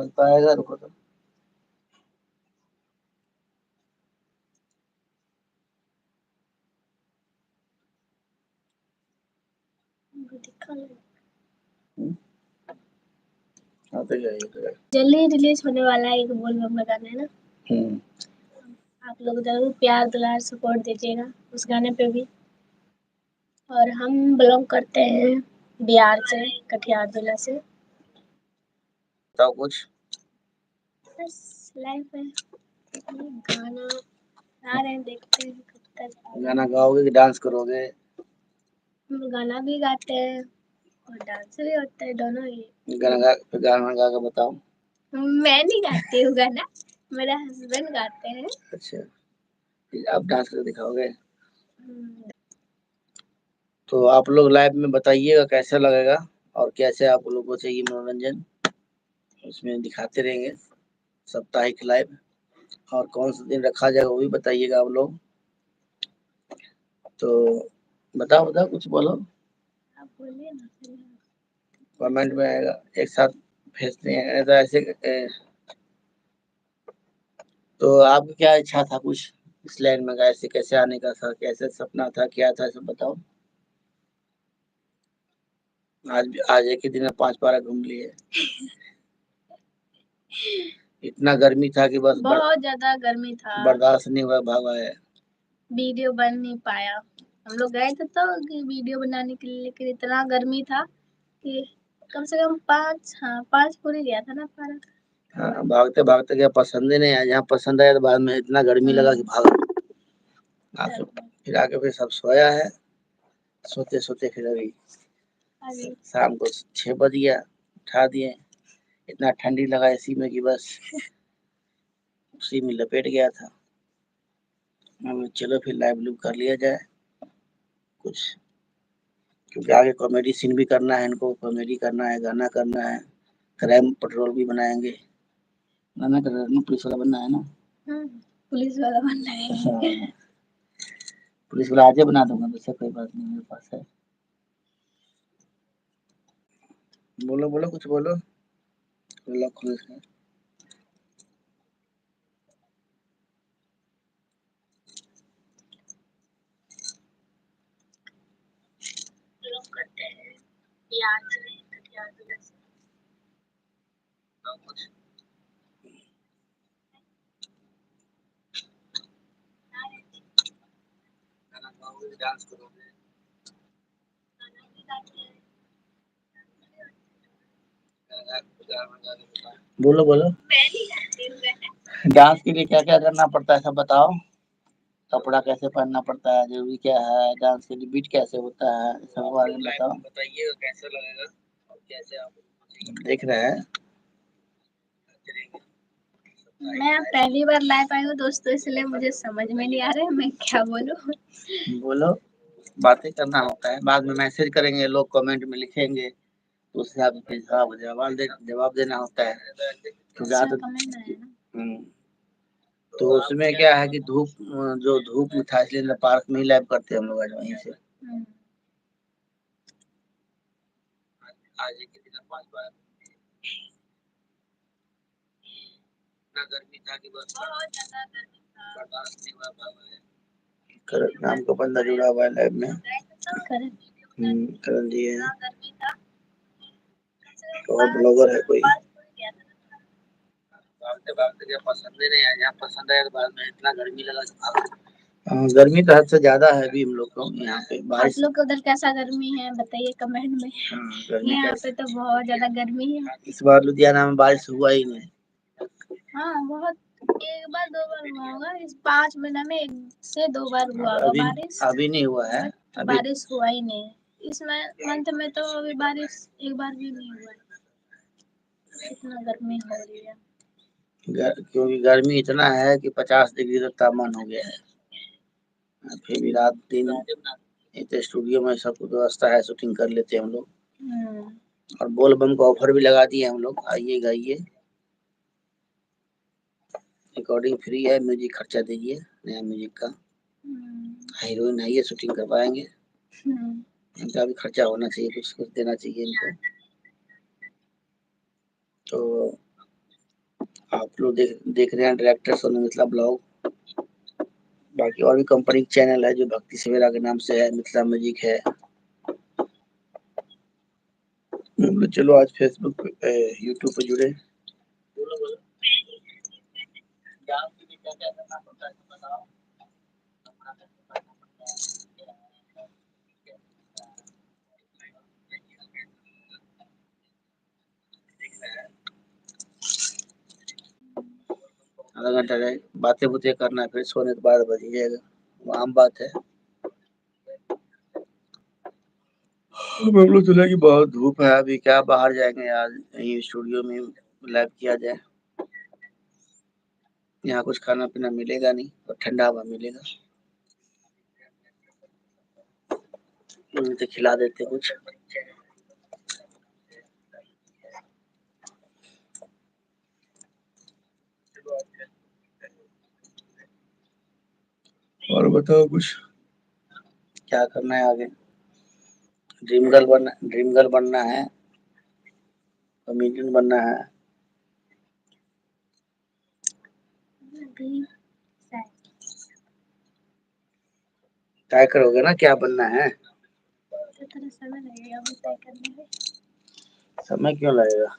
समझ पाएगा, रुको तो। हाँ तो जाइए जल्दी रिलीज होने वाला है एक बोल बम का गाना है ना। आप लोग जरूर प्यार दुलार सपोर्ट दीजिएगा उस गाने पे भी। और हम बिलोंग करते हैं बिहार से, कटिहार जिला से। बताओ कुछ। बस लाइफ है, गाना गा रहे हैं, देखते हैं कब तक। गाना गाओगे कि डांस करोगे? हम गाना भी गाते हैं और डांस भी होता है, दोनों ही। गाना गा के बताओ। मैं नहीं गाती हूँ गाना, मेरा हस्बैंड गाते हैं। अच्छा, आप डांस करके दिखाओगे? तो आप लोग लाइव में बताइएगा कैसा लगेगा और कैसे आप लोगों को चाहिए मनोरंजन, उसमें दिखाते रहेंगे साप्ताहिक लाइव। और कौन सा दिन रखा जाएगा वो भी बताइएगा आप लोग। तो बताओ कुछ बोलो। आप बोलिए ना। कमेंट में आएगा, एक साथ भेजते हैं तो ऐसे। तो आपकी क्या इच्छा था कुछ इस लाइन में कैसे कैसे आने का था, कैसे सपना था, क्या था, सब बताओ। आज एक ही दिन में 5 पारा घूम लिए। इतना गर्मी था कि बस बहुत ज्यादा गर्मी था, बर्दाश्त नहीं हुआ, भागा है। वीडियो बन नहीं पाया। हम लोग गए थे तो वीडियो बनाने के लिए, लेकिन इतना गर्मी था कि कम से कम 5 पूरी गया था ना पारा। हाँ, भागते भागते क्या पसंद ही नहीं आया, जहाँ पसंद आया तो बाद में इतना गर्मी लगा कि भाग। फिर आके फिर सब सोया है, सोते सोते फिर अभी शाम को 6 बज गया, उठा दिए। इतना ठंडी लगा इसी में कि बस उसी में लपेट गया था। चलो फिर लाइव लूप कर लिया जाए कुछ, क्योंकि आगे कॉमेडी सीन भी करना है इनको, कॉमेडी करना है, गाना करना है, क्राइम पेट्रोल भी बनाएंगे। गाना कर रहे पुलिस वाला बनना है ना। पुलिस वाला बनना है। पुलिस वाला आज बना दूंगा, वैसे कोई बात नहीं, मेरे पास है। बोलो बोलो कुछ बोलो। खुश है। लोग करते हैं याद से, याद से कुछ गाना गाओगे, डांस करोगे? बोलो बोलो। डांस के लिए क्या क्या करना पड़ता है सब बताओ। कपड़ा कैसे पहनना पड़ता है, जरूरी क्या है, डांस के लिए बीट कैसे होता है, सब बारे में बताओ। बताइए कैसे लगेगा और कैसे आप देख रहे हैं। मैं पहली बार लाइव आई हूँ दोस्तों, इसलिए मुझे समझ में नहीं आ रहा है मैं क्या बोलूं। बोलो, बातें करना होता है, बाद में मैसेज करेंगे लोग, कमेंट में लिखेंगे तो उस हिसाब से जवाब देना होता है। तो तो उसमें क्या है कि धूप में था, इसलिए पार्क में ही लाइव करते हैं हम लोग आज वहीं से। आज एक दिन 5 बार इतना गर्मी था कि बस बहुत ज्यादा गर्मी था, बर्दाश्त नहीं हुआ, करण नाम का बंदा जुड़ा हुआ है लाइव में। करण जी है और ब्लॉगर है कोई। भागते भागते क्या पसंद ही नहीं आया, जहाँ पसंद आया तो बाद में इतना गर्मी लगा कि भाग। गर्मी तो हद से ज्यादा है अभी हम लोग को यहाँ पे। बारिश आप लोग के उधर कैसा गर्मी है बताइए कमेंट में। यहाँ पे तो बहुत ज्यादा गर्मी है। इस बार लुधियाना में बारिश हुआ ही नहीं। हाँ बहुत, एक बार 2 बार हुआ होगा, इस 5 महीना में 1 से 2 बार हुआ होगा बारिश। अभी नहीं हुआ है, अभी बारिश हुआ ही नहीं। इस मंथ में तो अभी बारिश एक बार भी नहीं हुआ है, इतना गर्मी हो रही है। क्योंकि गर्मी इतना है कि 50 डिग्री तक तापमान हो गया है। फिर भी रात दिन इतने स्टूडियो में सब व्यवस्था है, शूटिंग कर लेते हैं हम लोग। और बोल बम का ऑफर भी लगा दिए हम लोग, आइए गाइए, रिकॉर्डिंग फ्री है, म्यूजिक खर्चा दीजिए नया म्यूजिक का। हीरोइन आइए, शूटिंग करवाएंगे। इनका भी खर्चा होना चाहिए, कुछ कुछ देना चाहिए इनको। तो आप लोग देख रहे हैं डायरेक्टर सोनू मिथिला ब्लॉग। बाकी और भी कंपनी चैनल है जो भक्ति सवेरा के नाम से है, मिथिला म्यूजिक है। चलो आज फेसबुक पे यूट्यूब पे जुड़े। आधा घंटा रहे बातें बुतें करना है, फिर सोने के 12 बज जाएगा, वो आम बात है। हम लोग सोचा कि बहुत धूप है, अभी क्या बाहर जाएंगे यार, यही स्टूडियो में लाइव किया जाए। यहाँ कुछ खाना पीना मिलेगा नहीं और ठंडा हवा मिलेगा, तो खिला देते कुछ। और बताओ कुछ, क्या करना है आगे? ड्रीम गर्ल बनना है, कॉमेडियन बनना है। तय करोगे ना क्या बनना है? समय लगेगा तय करने में। समय क्यों लगेगा?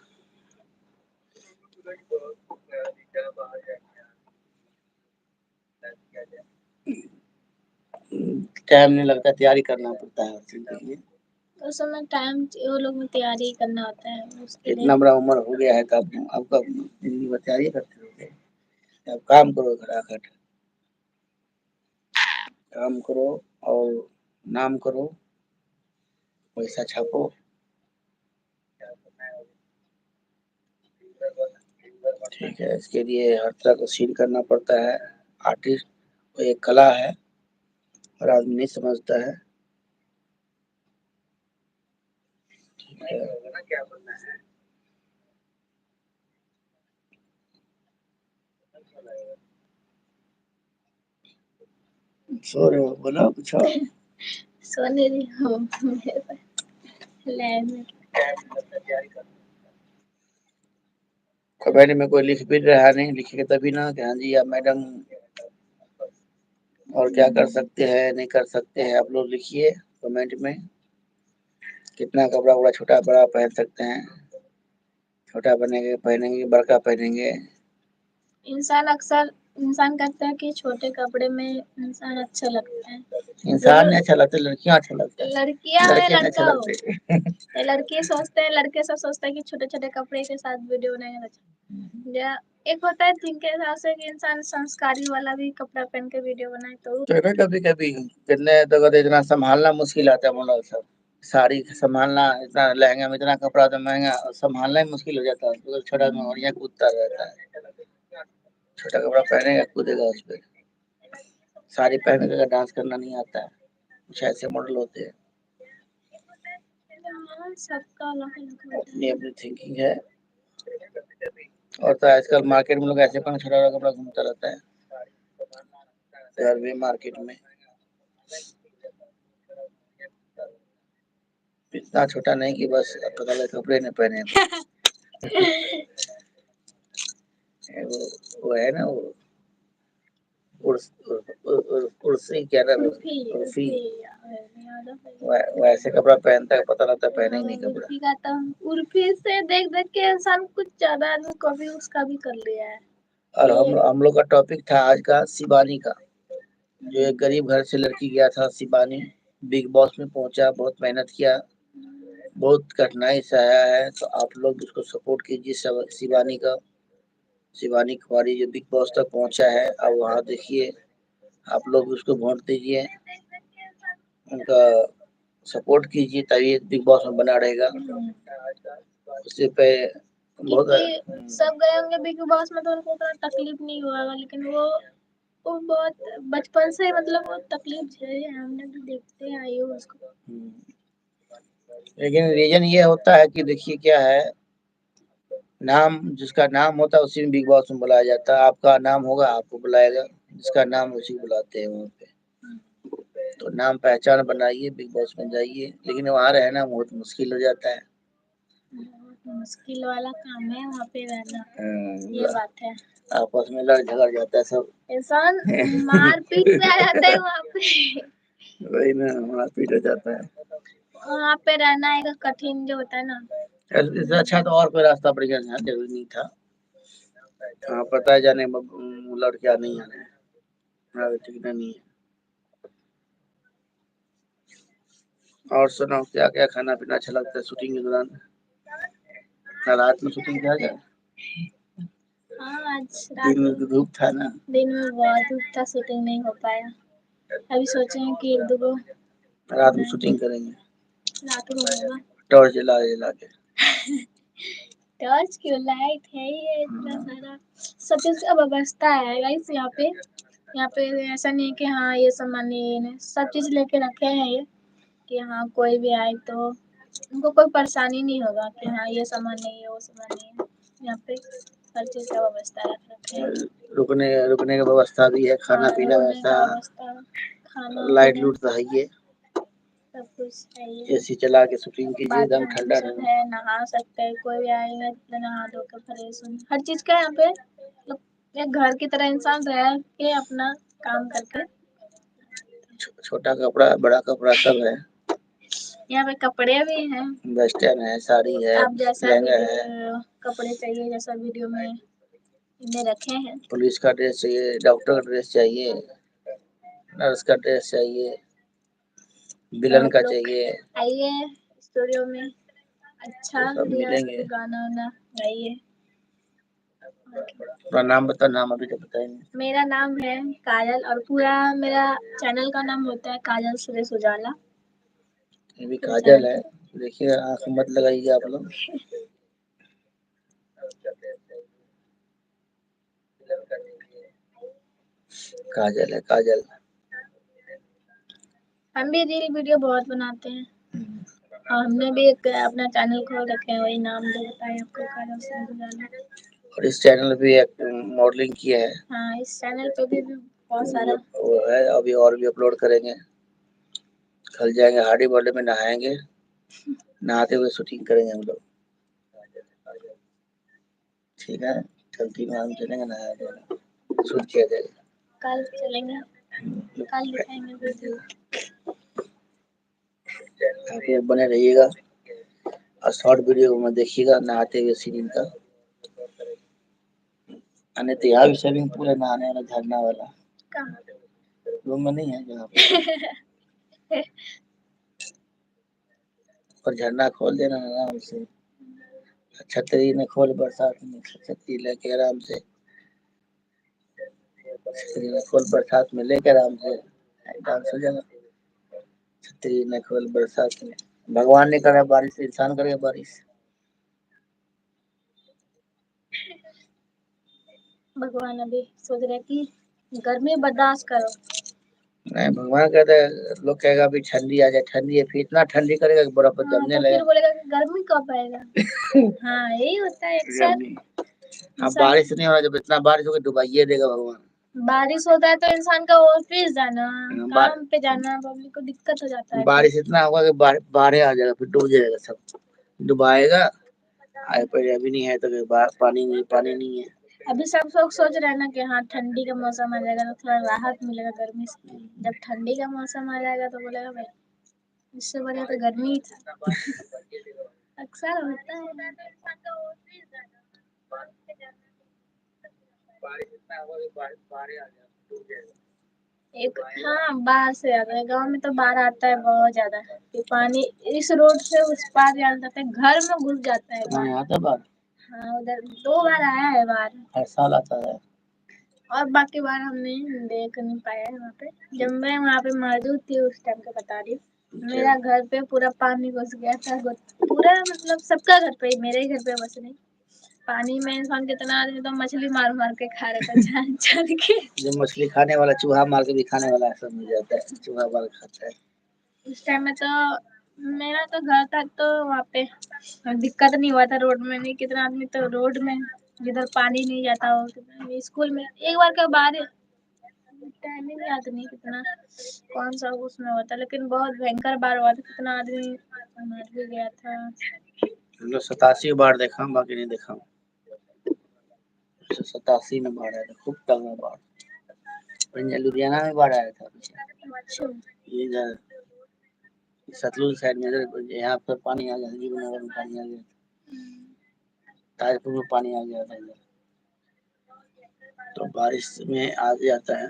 टाइम नहीं लगता, तैयारी करना पड़ता है के लिए। उस समय टाइम वो लोग में तैयारी करना होता है। इतना बड़ा उम्र हो गया है तब आपका जिंदगी में तैयारी करते रहोगे? अब काम करो, खटाखट काम करो और नाम करो, पैसा छापो। ठीक है, इसके लिए हर तरह को सील करना पड़ता है। आर्टिस्ट को एक कला है और आदमी नहीं समझता है। ठीक है, क्या बनना है? सो रहे हो, बोलो कुछ और। सोने रही हूँ लैब में। कमेंट में कोई लिख भी रहा नहीं, लिखेगा तभी ना कि हाँ जी आप मैडम, और क्या कर सकते हैं नहीं कर सकते हैं, आप लोग लिखिए कमेंट में। कितना कपड़ा वपड़ा छोटा बड़ा पहन सकते हैं, छोटा बनेंगे पहनेंगे, बड़का पहनेंगे। इंसान कहता है कि छोटे कपड़े में इंसान अच्छा लगता है। इंसान नहीं अच्छा लगता, लड़कियां अच्छा लगता है। लड़कियां अच्छा लगते हैं। लड़के सोचते हैं, लड़के सब सोचते हैं कि छोटे छोटे कपड़े के साथ वीडियो बनाएंगे अच्छा। एक होता है जिनके हिसाब से कि इंसान संस्कारी वाला भी कपड़ा पहन के वीडियो बनाए, तो कभी कभी कितने तो इतना संभालना मुश्किल आता है। मतलब सब साड़ी संभालना, इतना लहंगा में इतना कपड़ा तो महंगा, और संभालना ही मुश्किल हो जाता है। तो छोटा में बढ़िया कूदता रहता है, छोटा कपड़ा पहनेगा कूदेगा उस पर। साड़ी पहन के डांस करना नहीं आता है, कुछ ऐसे मॉडल होते हैं। सबका अपनी अपनी थिंकिंग है। और तो आजकल मार्केट में लोग ऐसे पहन छोटा छोटा कपड़ा घूमता रहता है शहर में, मार्केट में। इतना छोटा नहीं कि बस पता लगे कपड़े नहीं पहने। वो है ना, वो कुर्सी क्या नाम है, उर्फी। वैसे कपड़ा पहनता है, पता लगता है पहने ही नहीं कपड़ा। उर्फी से देख देख के इंसान कुछ ज्यादा आदमी को भी उसका भी कर लिया है। और हम लोग का टॉपिक था आज का शिबानी का, जो एक गरीब घर से लड़की गया था शिबानी, बिग बॉस में पहुंचा, बहुत मेहनत किया, बहुत कठिनाई से आया है। तो आप लोग उसको सपोर्ट कीजिए, शिबानी का, शिवानी कुमारी जो बिग बॉस तक पहुंचा है। अब वहाँ देखिए, आप लोग उसको वोट दीजिए, उनका सपोर्ट कीजिए, तभी बिग बॉस में बना रहेगा। उससे पे बहुत सब गए होंगे बिग बॉस में तो उनको तो तकलीफ नहीं हुआ, लेकिन वो बहुत बचपन से मतलब वो तकलीफ झेले हैं, हमने भी देखते आए हो उसको। लेकिन रीजन ये होता है कि देखिए क्या है, नाम जिसका नाम होता है उसी में बिग बॉस में बुलाया जाता है। आपका नाम होगा आपको बुलाएगा, जिसका नाम उसी को बुलाते हैं वहाँ पे। तो नाम पहचान बनाइए, बिग बॉस में जाइए, लेकिन वहाँ रहना बहुत मुश्किल हो जाता है। मुश्किल वाला काम है वहाँ पे रहना। ये बात है। आपस में लड़ झगड़ जाता है सब, इंसान मारपीट पे आ जाता है वहाँ पे। वही ना, मारपीट हो जाता है वहाँ पे रहना। एक कठिन जो होता है ना, इससे अच्छा तो और कोई रास्ता बढ़िया जरूरी नहीं था। हाँ पता है जाने लड़कियां नहीं आने ठीक नहीं है। और सुनाओ क्या क्या खाना पीना अच्छा लगता है शूटिंग के दौरान? रात में शूटिंग किया गया? हाँ आज दिन में धूप था ना, दिन में बहुत धूप था, शूटिंग नहीं हो पाया। अभी सोचे हैं कि एक दो रात में शूटिंग करेंगे। रात में होगा टॉर्च जला जला के। टॉर्च क्यों, लाइट है ही इतना सारा, सब चीज का व्यवस्था है गाइस यहाँ पे। यहाँ पे ऐसा नहीं है कि हाँ ये सामान नहीं, सब चीज लेके रखे हैं ये, कि हाँ कोई भी आए तो उनको कोई परेशानी नहीं होगा कि हाँ ये सामान नहीं है वो सामान नहीं है। यहाँ पे हर चीज का व्यवस्था रख रखे हैं। रुकने का व्यवस्था भी है, खाना पीना व्यवस्था, खाना लाइट लूट तो है ही, सब कुछ है ही। एसी चला के शूटिंग कीजिए, एकदम ठंडा है, नहा सकते हैं, कोई भी आएगा तो नहा धो के फ्रेश हो, हर चीज का यहाँ पे मतलब एक घर की तरह इंसान रह के अपना काम करके। छोटा कपड़ा बड़ा कपड़ा सब है यहाँ पे, कपड़े भी हैं, वेस्टर्न है, साड़ी है, आप जैसा कपड़े चाहिए जैसा वीडियो में इन्हें रखे हैं। पुलिस का ड्रेस चाहिए, डॉक्टर का ड्रेस चाहिए, नर्स का ड्रेस चाहिए, विलन का चाहिए। आइए स्टूडियो में, अच्छा मिलेंगे, गाना वाना गाइए। अपना नाम बता, नाम अभी तो बताया नहीं। मेरा नाम है काजल और पूरा मेरा चैनल का नाम होता है काजल सुरेश उजाला। ये भी काजल है, देखिए आँख मत लगाइए आप लोग। काजल है काजल। हम भी रील वीडियो बहुत बनाते हैं और हमने भी एक अपना चैनल खोल रखे हैं, वही नाम जो बताया आपको, काजल सुरेश उजाला। और इस चैनल पे एक मॉडलिंग किया है। हाँ इस चैनल पे भी बहुत सारा वो है, अभी और भी अपलोड करेंगे। कल जाएंगे हार्डी बॉर्डर में नहाएंगे, नहाते हुए शूटिंग करेंगे हम लोग। ठीक है, कल 3 बजे चलेंगे, नहाया जाएगा, शूट किया जाएगा। कल चलेंगे, कल दिखाएंगे वीडियो। आप लोग बने रहिएगा और शॉर्ट वीडियो में देखिएगा नहाते हुए सीन का। अने तो यहाँ भी स्विमिंग पूल है, नहाने वाला, झरना वाला। रूम में नहीं है जहाँ पे। और झरना खोल देना आराम से, छतरी में खोल, बरसात में छतरी लेके आराम से, छतरी में खोल बरसात में लेके आराम से डांस हो जाएगा। छतरी में खोल बरसात में, भगवान ने करा बारिश, इंसान करेगा बारिश। भगवान अभी सोच रहे कि गर्मी बर्दाश्त करो। नहीं भगवान कहते हैं, लोग कहेगा अभी ठंडी आ जाए, ठंडी है, फिर इतना ठंडी करेगा कि बर्फ जमने लगेगा, फिर बोलेगा कि गर्मी कब आएगा। हाँ यही होता है अक्सर। अब बारिश नहीं हो रहा, जब इतना बारिश होगा डुबाइए देगा भगवान। बारिश होता है तो इंसान का ऑफिस जाना, काम पे जाना, पब्लिक को दिक्कत हो जाता है। बारिश इतना होगा कि बाढ़ आ जाएगा, फिर डूब जाएगा सब, डुबाएगा। पर अभी नहीं है तो पानी नहीं है। अभी सब लोग सोच रहे हैं ना कि हाँ ठंडी का मौसम आ जाएगा तो थोड़ा राहत मिलेगा गर्मी से। जब ठंडी का मौसम आ जाएगा तो बोलेगा भाई इससे बढ़िया तो गर्मी ही था। अक्सर होता है। एक हाँ बाढ़ से आता है, गाँव में तो बाढ़ आता है बहुत ज्यादा, कि पानी इस रोड से उस पार जाता है, घर में घुस जाता है बाढ़। हाँ उधर 2 बार आया है बाढ़, हर साल आता है। और बाकी बार हमने देख नहीं पाया है वहाँ पे, जब मैं वहाँ पे मौजूद थी उस टाइम का बता रही हूँ। मेरा घर पे पूरा पानी घुस गया था, पूरा मतलब सबका घर पे, मेरे ही घर पे बस नहीं। पानी में इंसान कितना आदमी तो मछली मार मार के खा रहा था जान जान के। जो मछली खाने वाला चूहा मार के भी खाने वाला सब मिल जाता है, चूहा मार खाता है। उस टाइम में तो मेरा तो घर था तो वहाँ पे दिक्कत नहीं हुआ था, रोड में नहीं, कितना आदमी तो रोड में जिधर पानी नहीं जाता हो, स्कूल में एक बार का बारिश टाइमिंग याद नहीं कितना कौन सा उसमें हुआ था, लेकिन बहुत भयंकर बार हुआ था, कितना आदमी मर भी गया था। मतलब 87 बाढ़ देखा, बाकी नहीं देखा। 87 में बाढ़ आया था, खूब तगड़ा बाढ़। लुधियाना में बाढ़ आया था। इधर सतलुज साइड में, इधर यहाँ पर पानी आ गया, जीवनगर में पानी आ गया, ताजपुर में पानी आ गया था इधर। तो बारिश में आ जाता है।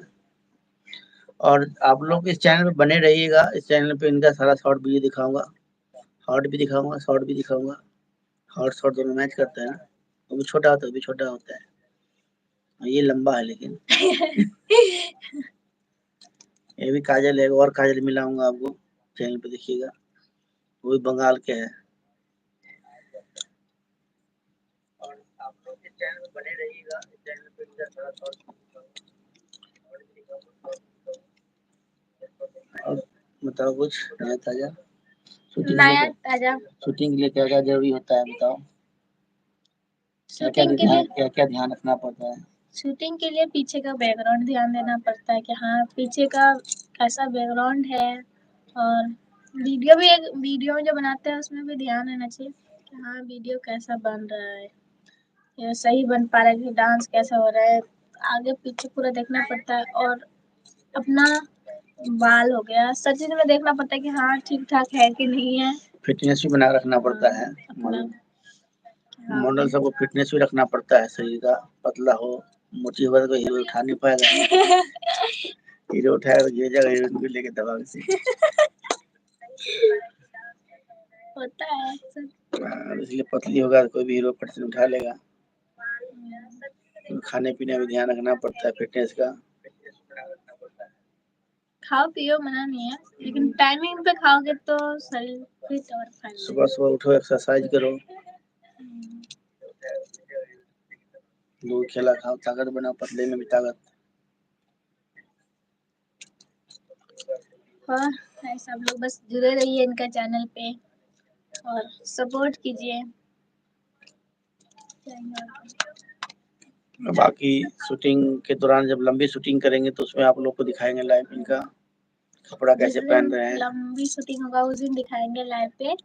और आप लोग इस चैनल पे बने रहिएगा। इस चैनल पे इनका सारा शॉर्ट वीडियो दिखाऊंगा, हॉट भी दिखाऊंगा, शॉर्ट भी दिखाऊंगा। हॉट शॉर्ट दोनों मैच करते हैं। वो भी छोटा होता है, वो भी छोटा होता है, ये लंबा है लेकिन। ये भी काजल है, और काजल मिलाऊंगा आपको, चैनल पे देखिएगा। वो भी बंगाल के है। और आप लोग इस चैनल पे बने रहिएगा। इस चैनल पे इनका सारा शॉर्ट। और बताओ कुछ नया ताजा। शूटिंग के लिए क्या क्या जरूरी होता है बताओ। शूटिंग के लिए क्या क्या ध्यान रखना पड़ता है। शूटिंग के लिए पीछे का बैकग्राउंड ध्यान देना पड़ता है कि हाँ पीछे का कैसा बैकग्राउंड है। और वीडियो में जो बनाते हैं उसमें भी ध्यान रहना चाहिए कि हाँ वीडियो कैसा बन रहा है, या सही बन पा रहा है, कि डांस कैसा हो रहा है। आगे पीछे पूरा देखना पड़ता है। और अपना बाल हो गया, सब चीज में देखना पड़ता है कि हाँ ठीक ठाक है कि नहीं है। फिटनेस भी बना रखना पड़ता है। मॉडल सबको फिटनेस भी रखना पड़ता है, शरीर का पतला हो मोटी हो तो हीरो उठा नहीं पाएगा। हीरो उठाएगा तो गिर जाएगा, हीरोइन को लेके दबाव से। होता है इसलिए पतली होगा तो कोई भी हीरो फट से उठा लेगा। खाने पीने में ध्यान रखना पड़ता है, फिटनेस का। खाओ पियो मना नहीं है, लेकिन टाइमिंग पे खाओगे तो शरीर फिट और फाइन। सुबह सुबह उठो, एक्सरसाइज करो, दूध केला खाओ, ताकत बनाओ, पतले में भी ताकत। और सब लोग बस जुड़े रहिए इनका चैनल पे और सपोर्ट कीजिए। बाकी शूटिंग के दौरान जब लंबी शूटिंग करेंगे तो उसमें आप लोग को दिखाएंगे लाइव इनका कपड़ा कैसे पहन रहे हैं। लंबी शूटिंग होगा उस दिन दिखाएंगे लाइव पे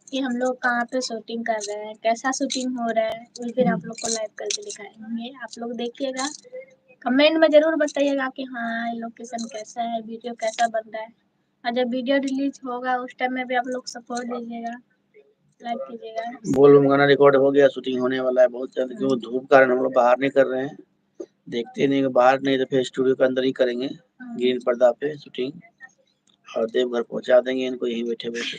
कि हम लोग कहाँ पे शूटिंग कर रहे हैं, कैसा शूटिंग हो रहा है। उस दिन आप लोग को लाइव करके दिखाएंगे, आप लोग देखिएगा। कमेंट में जरूर बताइएगा कि हाँ लोकेशन कैसा है, वीडियो कैसा बन रहा है। और जब वीडियो रिलीज होगा उस टाइम में भी आप लोग सपोर्ट दीजिएगा, लाइक कीजिएगा। बोल गाना रिकॉर्ड हो गया, शूटिंग होने वाला है बहुत जल्द, क्योंकि धूप कारण हम लोग बाहर नहीं कर रहे हैं। देखते नहीं बाहर, नहीं तो फिर स्टूडियो के अंदर ही करेंगे ग्रीन पर्दा पे शूटिंग, और देवघर पहुंचा देंगे इनको यहीं बैठे बैठे।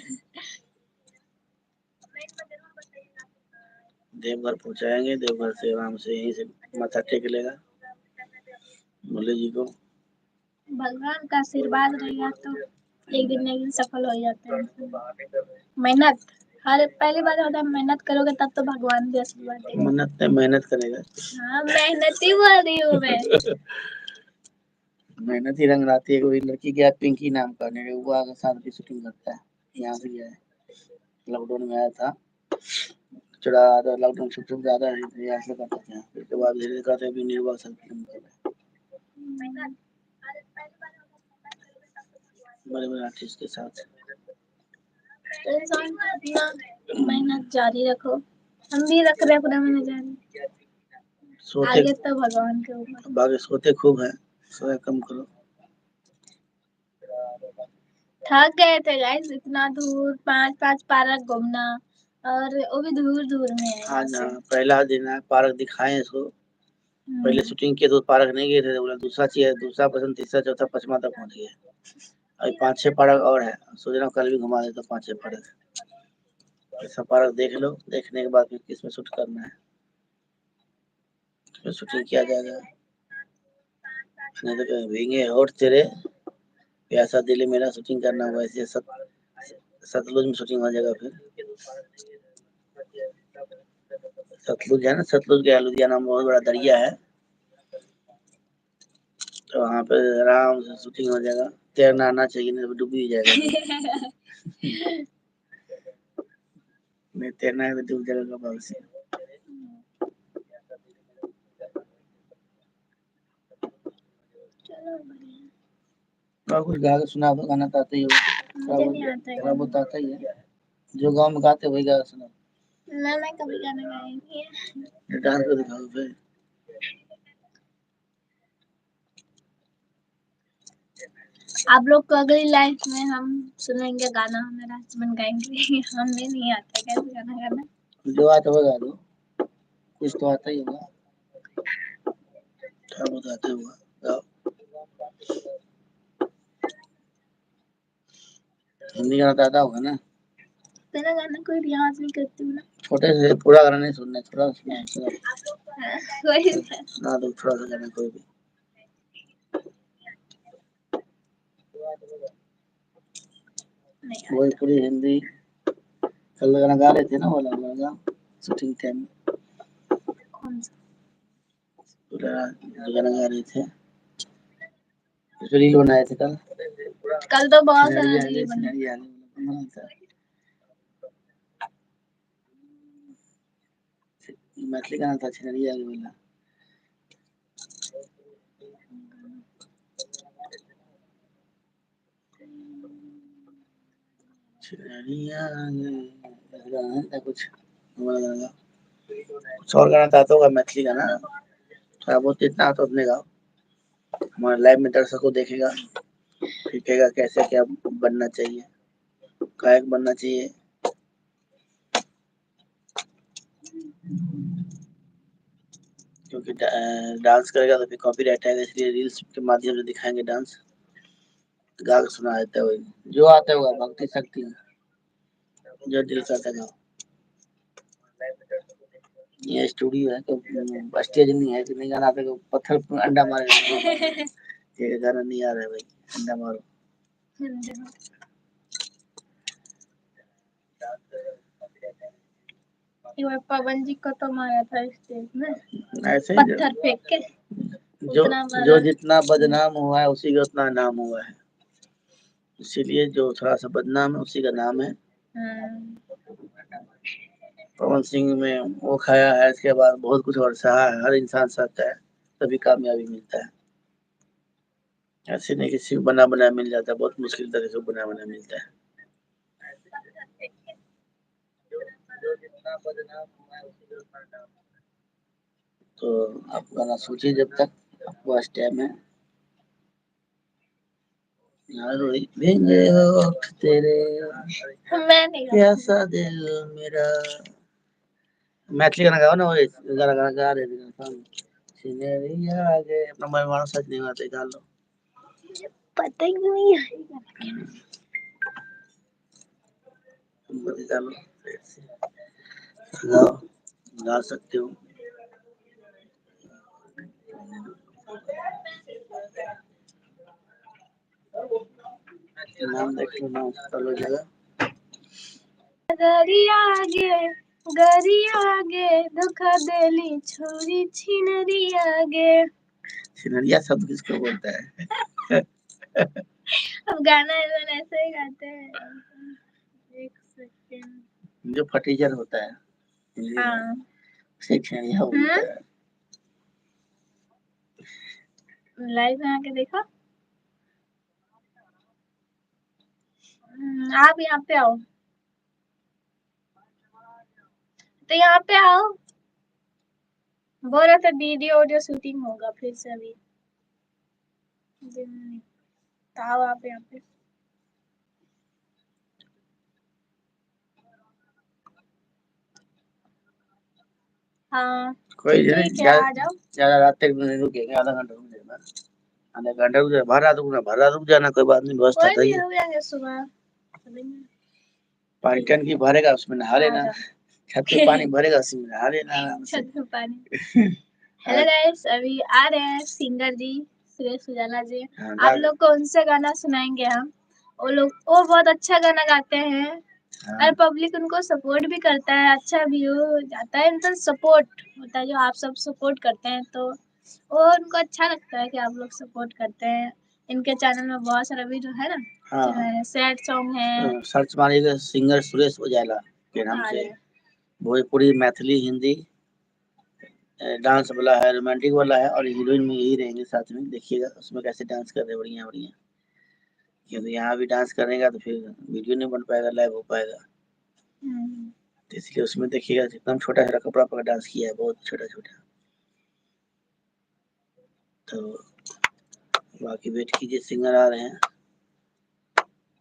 देवघर पहुंचाएंगे, देवघर से आराम से यहीं से माथा टेक लेगा भोले जी को। भगवान का आशीर्वाद रहेगा तो एक दिन न एक दिन सफल हो जाते हैं। मेहनत हर पहली बात होता है, मेहनत करोगे तब तो भगवान भी आशीर्वाद देंगे। मेहनत करेगा। हाँ मेहनती बोल रही हूँ मैं। मेहनत ही रंग लाती है। कोई लड़की गया पिंकी नाम का, निरहुआ के साथ भी शूटिंग करता है, यहाँ से गया है, लॉकडाउन में आया था। चढ़ा लॉकडाउन छुट्टी ज्यादा है तो यहाँ से करता था, फिर के बाद धीरे करते भी निरहुआ से फिल्म कर रहा है बड़े बड़े आर्टिस्ट के साथ। अपना मेहनत जारी रखो, हम भी रख रहे अपना मेहनत जारी। सोते आगे तो भगवान के ऊपर। बाकी सोते खूब है, सोया कम करो। थक गए थे गाइस, इतना दूर 5 पार्क घूमना, और वो भी दूर दूर में है। हाँ ना, पहला दिन है पार्क दिखाए इसको। पहले शूटिंग किए तो पार्क नहीं गए थे, बोला दूसरा चाहिए, दूसरा पसंद, तीसरा चौथा पांचवा तक पहुंच गए। अभी 5-6 पार्क और है, सोच रहा हूँ कल भी घुमा देता 5-6 पार्क। ऐसा पार्क देख लो, देखने के बाद फिर किसमें शूट करना है तो शूटिंग किया जाएगा। नहीं तो भीगे होठ तेरे प्यासा दिल मेरा शूटिंग करना हुआ, ऐसे सतलुज में शूटिंग हो जाएगा। फिर सतलुज है ना, सतलुज गया लुधियाना में, बहुत बड़ा दरिया है, तो वहाँ पे आराम से शूटिंग हो जाएगा। तैरना आना चाहिए, नहीं तो डूब ही जाएगा। नहीं तैरना है तो डूब जाएगा बाल से। कुछ गा के सुना दो, गाना तो आता ही हो, थोड़ा बहुत आता ही है। जो गाँव में गाते वही गा सुना। मैं कभी गाना गाया नहीं है। डांस को दिखाओ फिर। आप लोग को अगली लाइफ में हम सुनेंगे गाना, मेरा हस्बैंड गाएंगे। हमें नहीं आता कैसे गाना गाना। जो आता होगा गा दो, कुछ तो आता ही होगा, क्या बताते होगा गाओ। हिंदी गाना तो आता होगा ना? तेरा गाना कोई रियाज नहीं करती हूँ ना। छोटे से पूरा गाना नहीं सुनना, थोड़ा सुना कोई ना दो, थोड़ा सा गाना कोई भी। भोजपुरी हिंदी कल गाना गा रहे थे ना, वाला गाना शूटिंग टाइम कौन सा पूरा गाना गा रहे थे, रील बनाए थे कल। कल तो बहुत सारा रील बना। मैथिली गाना था छिनरिया वाला। छिनरिया गाना था कुछ गाना, कुछ और गाना था तो होगा मैथिली गाना, थोड़ा बहुत इतना तो अपने गाओ, हमारे लाइव में दर्शकों देखेगा, फिर कहेगा कैसे क्या बनना चाहिए, गायक बनना चाहिए। क्योंकि डांस करेगा तो फिर कॉपीराइट आएगा, इसलिए रील्स के माध्यम से दिखाएंगे डांस, गा के सुना देता है। जो आता है वो भक्ति शक्ति जो दिल करता है। ये स्टूडियो है तो स्टेज नहीं है कि नहीं गाना पे पत्थर अंडा मारेगा। ये गाना नहीं आ रहा है भाई, अंडा मारो। पवन जी को तो मारा था स्टेज में ऐसे पत्थर फेंक के। जो जितना बदनाम हुआ है उसी का उतना नाम हुआ है, इसीलिए जो थोड़ा सा बदनाम है उसी का नाम है। पवन सिंह में वो खाया है, इसके बाद बहुत कुछ और सहा है, हर इंसान सहता है तभी कामयाबी मिलता है। ऐसे नहीं किसी को बना बना मिल जाता है, बहुत मुश्किल तरह से बना बना मिलता है। तो आप गाना सोचिए जब तक आपके पास टाइम है। तेरे कैसा दिल मेरा, मैथिली गाना गाओ ना, वो गाना गाना गा रहे थे आगे अपना मेहमान सच नहीं आते, गा लो। पता ही नहीं है गाओ, गा सकते हो। नाम देख लो, नाम चलो जगह गरिया गे धोखा देली छोरी छिनरिया गे। छिनरिया शब्द किसको बोलता है? अब गाना ऐसे ही गाते हैं। एक सेकंड। जो फटीचर होता है हाँ छिनरिया बोलता है। लाइव में आके देखो। आप यहाँ पे आओ, तो यहाँ पे आओ। बोल रहा था वीडियो ऑडियो शूटिंग होगा फिर से अभी तो आओ आप यहाँ पे। हाँ कोई ठीक है आ जाओ। ज्यादा रात तक नहीं रुकेंगे, आधा घंटा रुक जाएगा, आधा घंटा रुक जाए, भर रात जाना, कोई बात नहीं, व्यवस्था कोई नहीं रुक जाएंगे सुबह पानी टंकी भरेगा उसमें नहा लेना, छत पे पानी भरेगा उसमें नहा लेना आराम से। छत पे पानी। हेलो गाइस, अभी आ रहे हैं सिंगर जी सुरेश उजाला जी, आप लोग को उनसे गाना सुनाएंगे हम। वो बहुत अच्छा गाना गाते हैं और पब्लिक उनको सपोर्ट भी करता है, अच्छा व्यू जाता है, इनका सपोर्ट होता है जो आप सब सपोर्ट करते हैं, तो वो उनको अच्छा लगता है कि आप लोग सपोर्ट करते हैं। इनके चैनल में बहुत सारा वीडियो है ना, सैड सॉन्ग है, सर्च मारिएगा सिंगर सुरेश उजाला के नाम से, भोजपुरी मैथिली हिंदी डांस वाला है, रोमांटिक वाला है, और हीरोइन में यही रहेंगे साथ में, देखिएगा उसमें कैसे डांस कर रहे हैं, बढ़िया बढ़िया। क्योंकि यहाँ भी डांस करेगा तो फिर वीडियो नहीं बन पाएगा, लाइव हो पाएगा। तो इसलिए उसमें देखिएगा एकदम छोटा-छोटा कपड़ा पर डांस किया है, बहुत छोटा-छोटा। तो बाकी वेट कीजिए, सिंगर आ रहे हैं।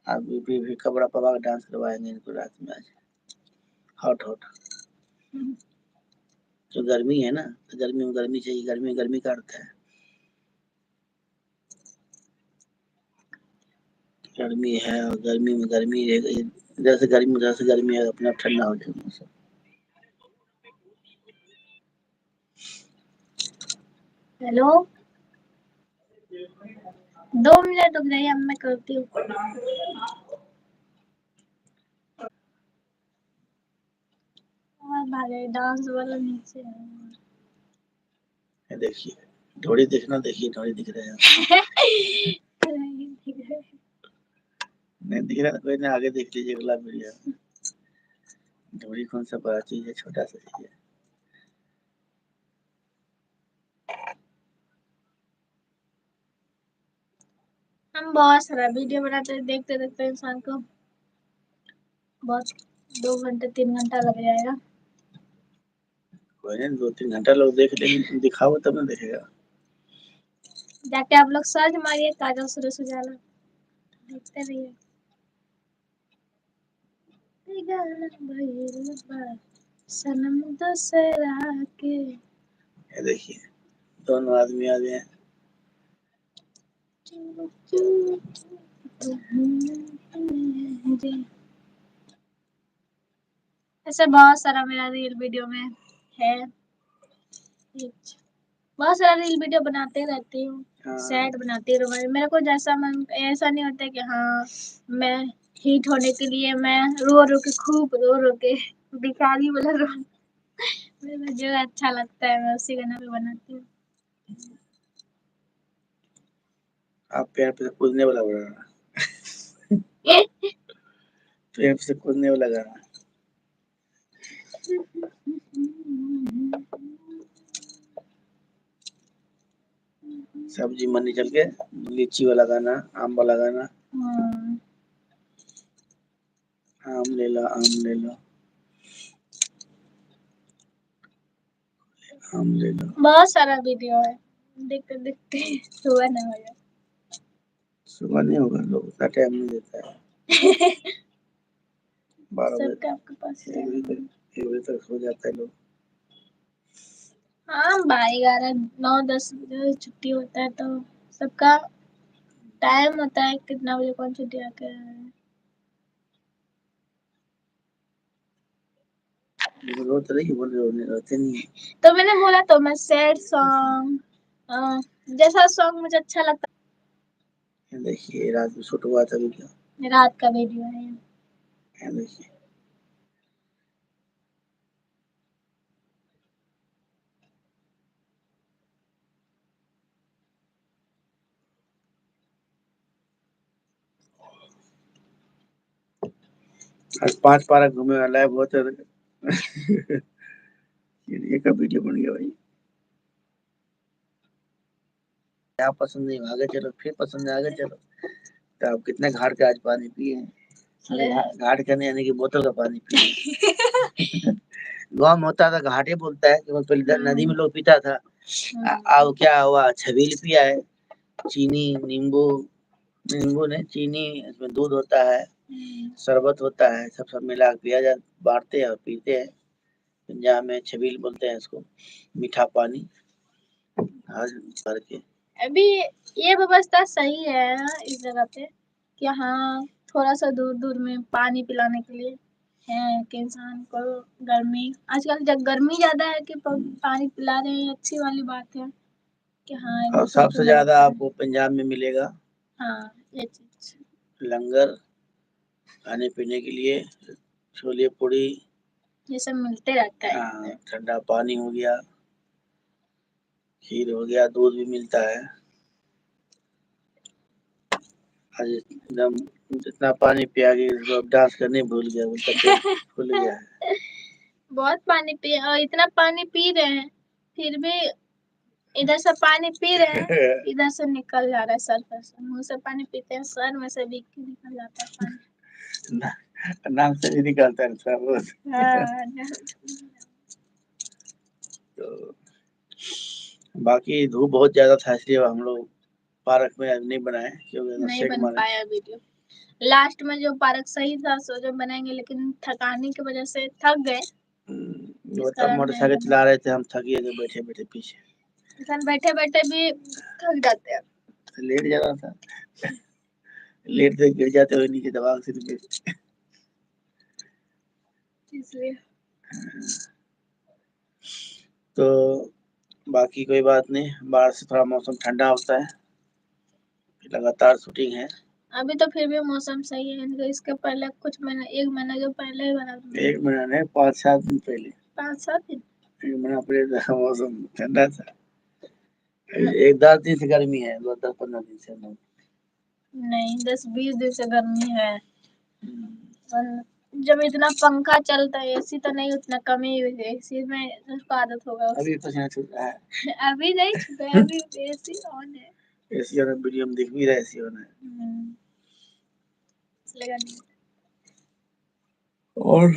अभी भी कपड़ा पवा के डांस करवाएंगे इनको रात में आज, हॉट। तो गर्मी है ना, तो गर्मी में गर्मी चाहिए, गर्मी में गर्मी का अर्थ है। गर्मी है और गर्मी में गर्मी जैसे गर्मी है, अपना ठंडा हो जाएगा मौसम। हेलो, 2 मिनट रुक जाइए, अब मैं करती हूँ। भागे डांस वाला नीचे है। देखिए ढोड़ी दिखना, देखिए ढोड़ी दिख रहे हैं। नहीं दिख रहा, कोई नहीं, आगे देख लीजिए अगला वीडियो। ढोड़ी कौन सा बड़ा चीज है, छोटा सा चीज है। हम बहुत सारा वीडियो बनाते हैं, देखते देखते इंसान को बहुत 2 घंटे 3 घंटा लग जाएगा। कोई नहीं, 2-3 घंटा लोग देख लेंगे, दिखाओ तब ना देखेगा। जाके आप लोग सर्च मारिए काजल सुरेश उजाला, देखते रहिए। सनम दशहरा के, देखिए दोनों आदमी आ गए। ऐसे बहुत सारा मेरा रील वीडियो में है, बहुत सारा रील वीडियो बनाते रहती हूँ। सैड बनाती रहूँ, मेरे को जैसा मन, ऐसा नहीं होता कि हाँ मैं हिट होने के लिए मैं रो रो के खूब रो के भिखारी वाला रो, मुझे जो अच्छा लगता है मैं उसी गाना पे बनाती हूँ। आप पेड़ पे कूदने वाला बनाना, पेड़ से कूदने वाला गाना। सब्जी मंडी चल के लीची वाला गाना, आम वाला गाना। आम ले लो, आम ले लो, आम ले लो। बहुत सारा वीडियो है, देखते देखते सुबह नहीं होगा। सुबह नहीं होगा, लोग उतना टाइम नहीं देता है। 12 बजे आपके पास 1 बजे तक सो जाता है लोग। हाँ 12, 9-10 बजे छुट्टी होता है, तो सबका टाइम होता है कितना बजे कौन छुट्टी आके रोते रहिए, रोते नहीं। तो मैंने बोला तो मैं सैड सॉन्ग, जैसा सॉन्ग मुझे अच्छा लगता है। देखिए रात में शूट हुआ था वीडियो, रात का वीडियो है। देखिए आज 5 पार्क घूमे वाला है, बहुत ये का वीडियो बन गया भाई। क्या पसंद नहीं, आगे चलो, फिर पसंद है, आगे चलो। तो आप कितने घाट के आज पानी पिए हैं? अरे घाट करने यानी कि बोतल का पानी पिए। गाँव में होता था घाटे बोलता है, पहले नदी में लोग पीता था। अब क्या हुआ, छबील पिया है, चीनी, नींबू नहीं, चीनी, इसमें दूध होता है, शरबत होता है, सब मिला के पिया जाता, बांटते हैं और पीते हैं। पंजाब में छबील बोलते हैं इसको, मीठा पानी भर के। अभी ये व्यवस्था सही है इस जगह पे कि हाँ थोड़ा सा दूर दूर में पानी पिलाने के लिए है कि इंसान को गर्मी, आजकल जब गर्मी ज्यादा है कि पानी पिला रहे हैं, अच्छी वाली बात है कि हाँ। और सबसे ज्यादा आपको पंजाब में मिलेगा हाँ ये चीज, लंगर खाने पीने के लिए, छोले पूड़ी ये सब मिलते रहता है। ठंडा पानी हो गया, खीर हो गया, दूध भी मिलता है। आज एकदम जितना पानी पिया गया, डांस करने भूल गया, भूल गया है। बहुत पानी पिए और इतना पानी पी रहे हैं फिर भी इधर से पानी पी रहे हैं, इधर से निकल जा रहा है सर पर से, मुंह से पानी पीते हैं, सर में से भी निकल जाता है पानी। नाम से भी निकलता है सब वो। तो बाकी धूप बहुत ज्यादा था इसलिए हम लोग पार्क में नहीं बनाए क्योंकि नहीं बन पाया वीडियो। लास्ट में जो पार्क सही था सो जो बनाएंगे, लेकिन थकाने की वजह से थक गए। मोटरसाइकिल चला रहे थे हम, थक गए बैठे बैठे पीछे। बैठे बैठे भी थक जाते हैं। लेट जा रहा था, लेट से गिर जाते हुए नीचे दबाव से इसलिए। तो बाकी कोई बात नहीं, बाहर से थोड़ा मौसम ठंडा होता है, लगातार शूटिंग है। अभी तो फिर भी मौसम सही है, तो इसके पहले कुछ महीना, 1 महीना जो पहले ही बना था। 1 महीना नहीं, 5-7 दिन पहले। 5-7 दिन? 1 महीना पहले मौसम ठंडा था। 10 दिन से गर्मी है, 10-15 दिन से नहीं, 10-20 दिन से गर्मी है। जब इतना पंखा चलता है, एसी तो नहीं, उतना कम ही एसी में उसको आदत होगा। अभी पसीना छूट रहा है। अभी नहीं छूटा है, अभी एसी ऑन है। एसी ऑन है, वीडियो में दिख भी रहा है एसी ऑन है। इसलिए नहीं। और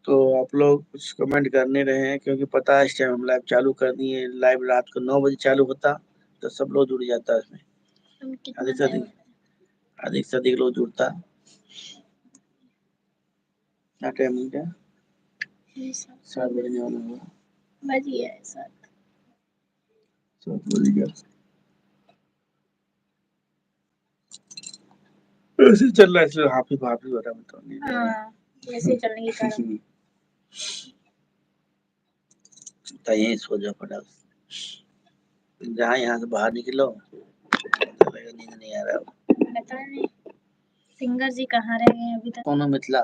तो आप लोग कुछ कमेंट कर नहीं रहे हैं क्योंकि पता है इस टाइम हम लाइव चालू कर दिए। लाइव रात को 9 बजे चालू होता तो सब लोग जुड़ जाता है इसमें, अधिक से अधिक लोग जुड़ता। क्या टाइम हो गया? 7 बजने वाला हुआ, बज गया है 7 बज गया। ऐसे चल रहा है, इसलिए हाफिज हाफिज हो रहा है, मतलब नहीं। हाँ, ऐसे चलने के कारण तो यहीं सो जाओ फटाक से। जहाँ यहाँ से बाहर निकलो तो लगेगा नींद नहीं आ रहा। पता नहीं सिंगर जी कहाँ रह गए अभी तक। कौन मिथिला?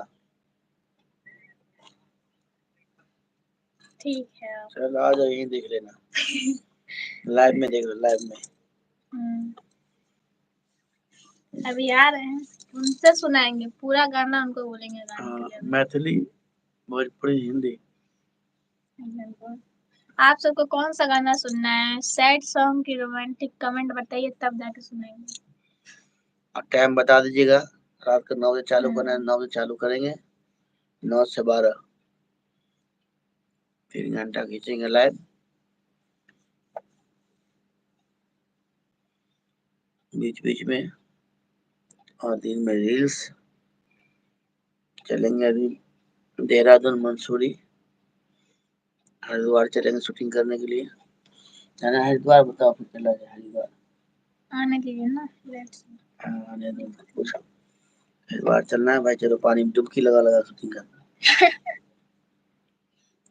ठीक है, चल आ जाओ, यहीं देख लेना। लाइव में देख लो, लाइव में। अभी आ रहे हैं, उनसे सुनाएंगे पूरा गाना, उनको बोलेंगे गाने के लिए। मैथिली, भोजपुरी, हिंदी। आप सबको कौन सा गाना सुनना है, सैड सॉन्ग की रोमांटिक? कमेंट बताइए तब जाके सुनाएंगे। और टाइम बता दीजिएगा, रात को 9 बजे चालू करना है, 9 बजे चालू करेंगे, 9 से 12 3 घंटा खींचेंगे लाइव। बीच बीच में और दिन में रील्स चलेंगे। अभी देहरादून, मंसूरी, हरिद्वार चलेंगे शूटिंग करने के लिए। जाना हरिद्वार? बताओ फिर चला जाए हरिद्वार। आने के लिए ना, आने दो पूछो। हरिद्वार चलना है भाई, चलो पानी में डुबकी लगा लगा शूटिंग करना।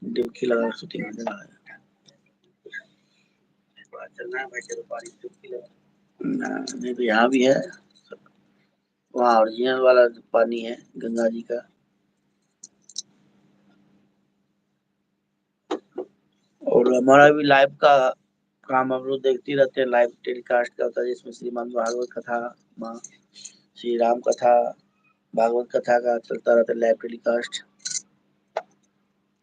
डुबकी लगा शूटिंग करना है। हरिद्वार चलना है भाई, चलो पानी में डुबकी लगा। नहीं तो यहाँ भी है, वहाँ ओरिजिनल वाला पानी है गंगा जी का। और हमारा भी लाइव का काम हम लोग देखते रहते हैं, लाइव टेलीकास्ट का होता है जिसमें श्रीमद् भागवत कथा, माँ श्री राम कथा, भागवत कथा का चलता रहता है लाइव टेलीकास्ट।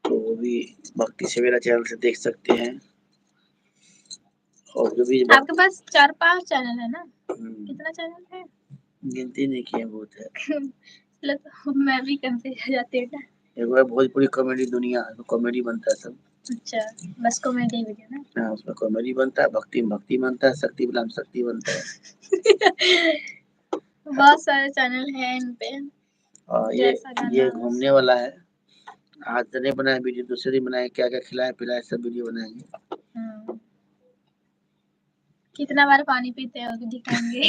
तो वो भी भक्ति सवेरा चैनल से देख सकते हैं। और जो भी आपके पास 4-5 चैनल है ना? कितना चैनल है? गिनती नहीं किए, बहुत है। तो मैं भी कंफ्यूज हो जाती हूँ। एक बार भोजपुरी कॉमेडी दुनिया, तो कॉमेडी बनता है सब। अच्छा, बस कॉमेडी वीडियो ना? हाँ, उसमें कॉमेडी बनता है, भक्ति में भक्ति बनता है, शक्ति फिल्म शक्ति बनता है। बहुत सारे चैनल हैं इन पे। और ये घूमने वाला है। आज तो नहीं बनाए वीडियो, दूसरे दिन बनाए, क्या क्या खिलाए पिलाए सब वीडियो बनाएंगे। कितना बार पानी पीते हैं वो भी दिखाएंगे।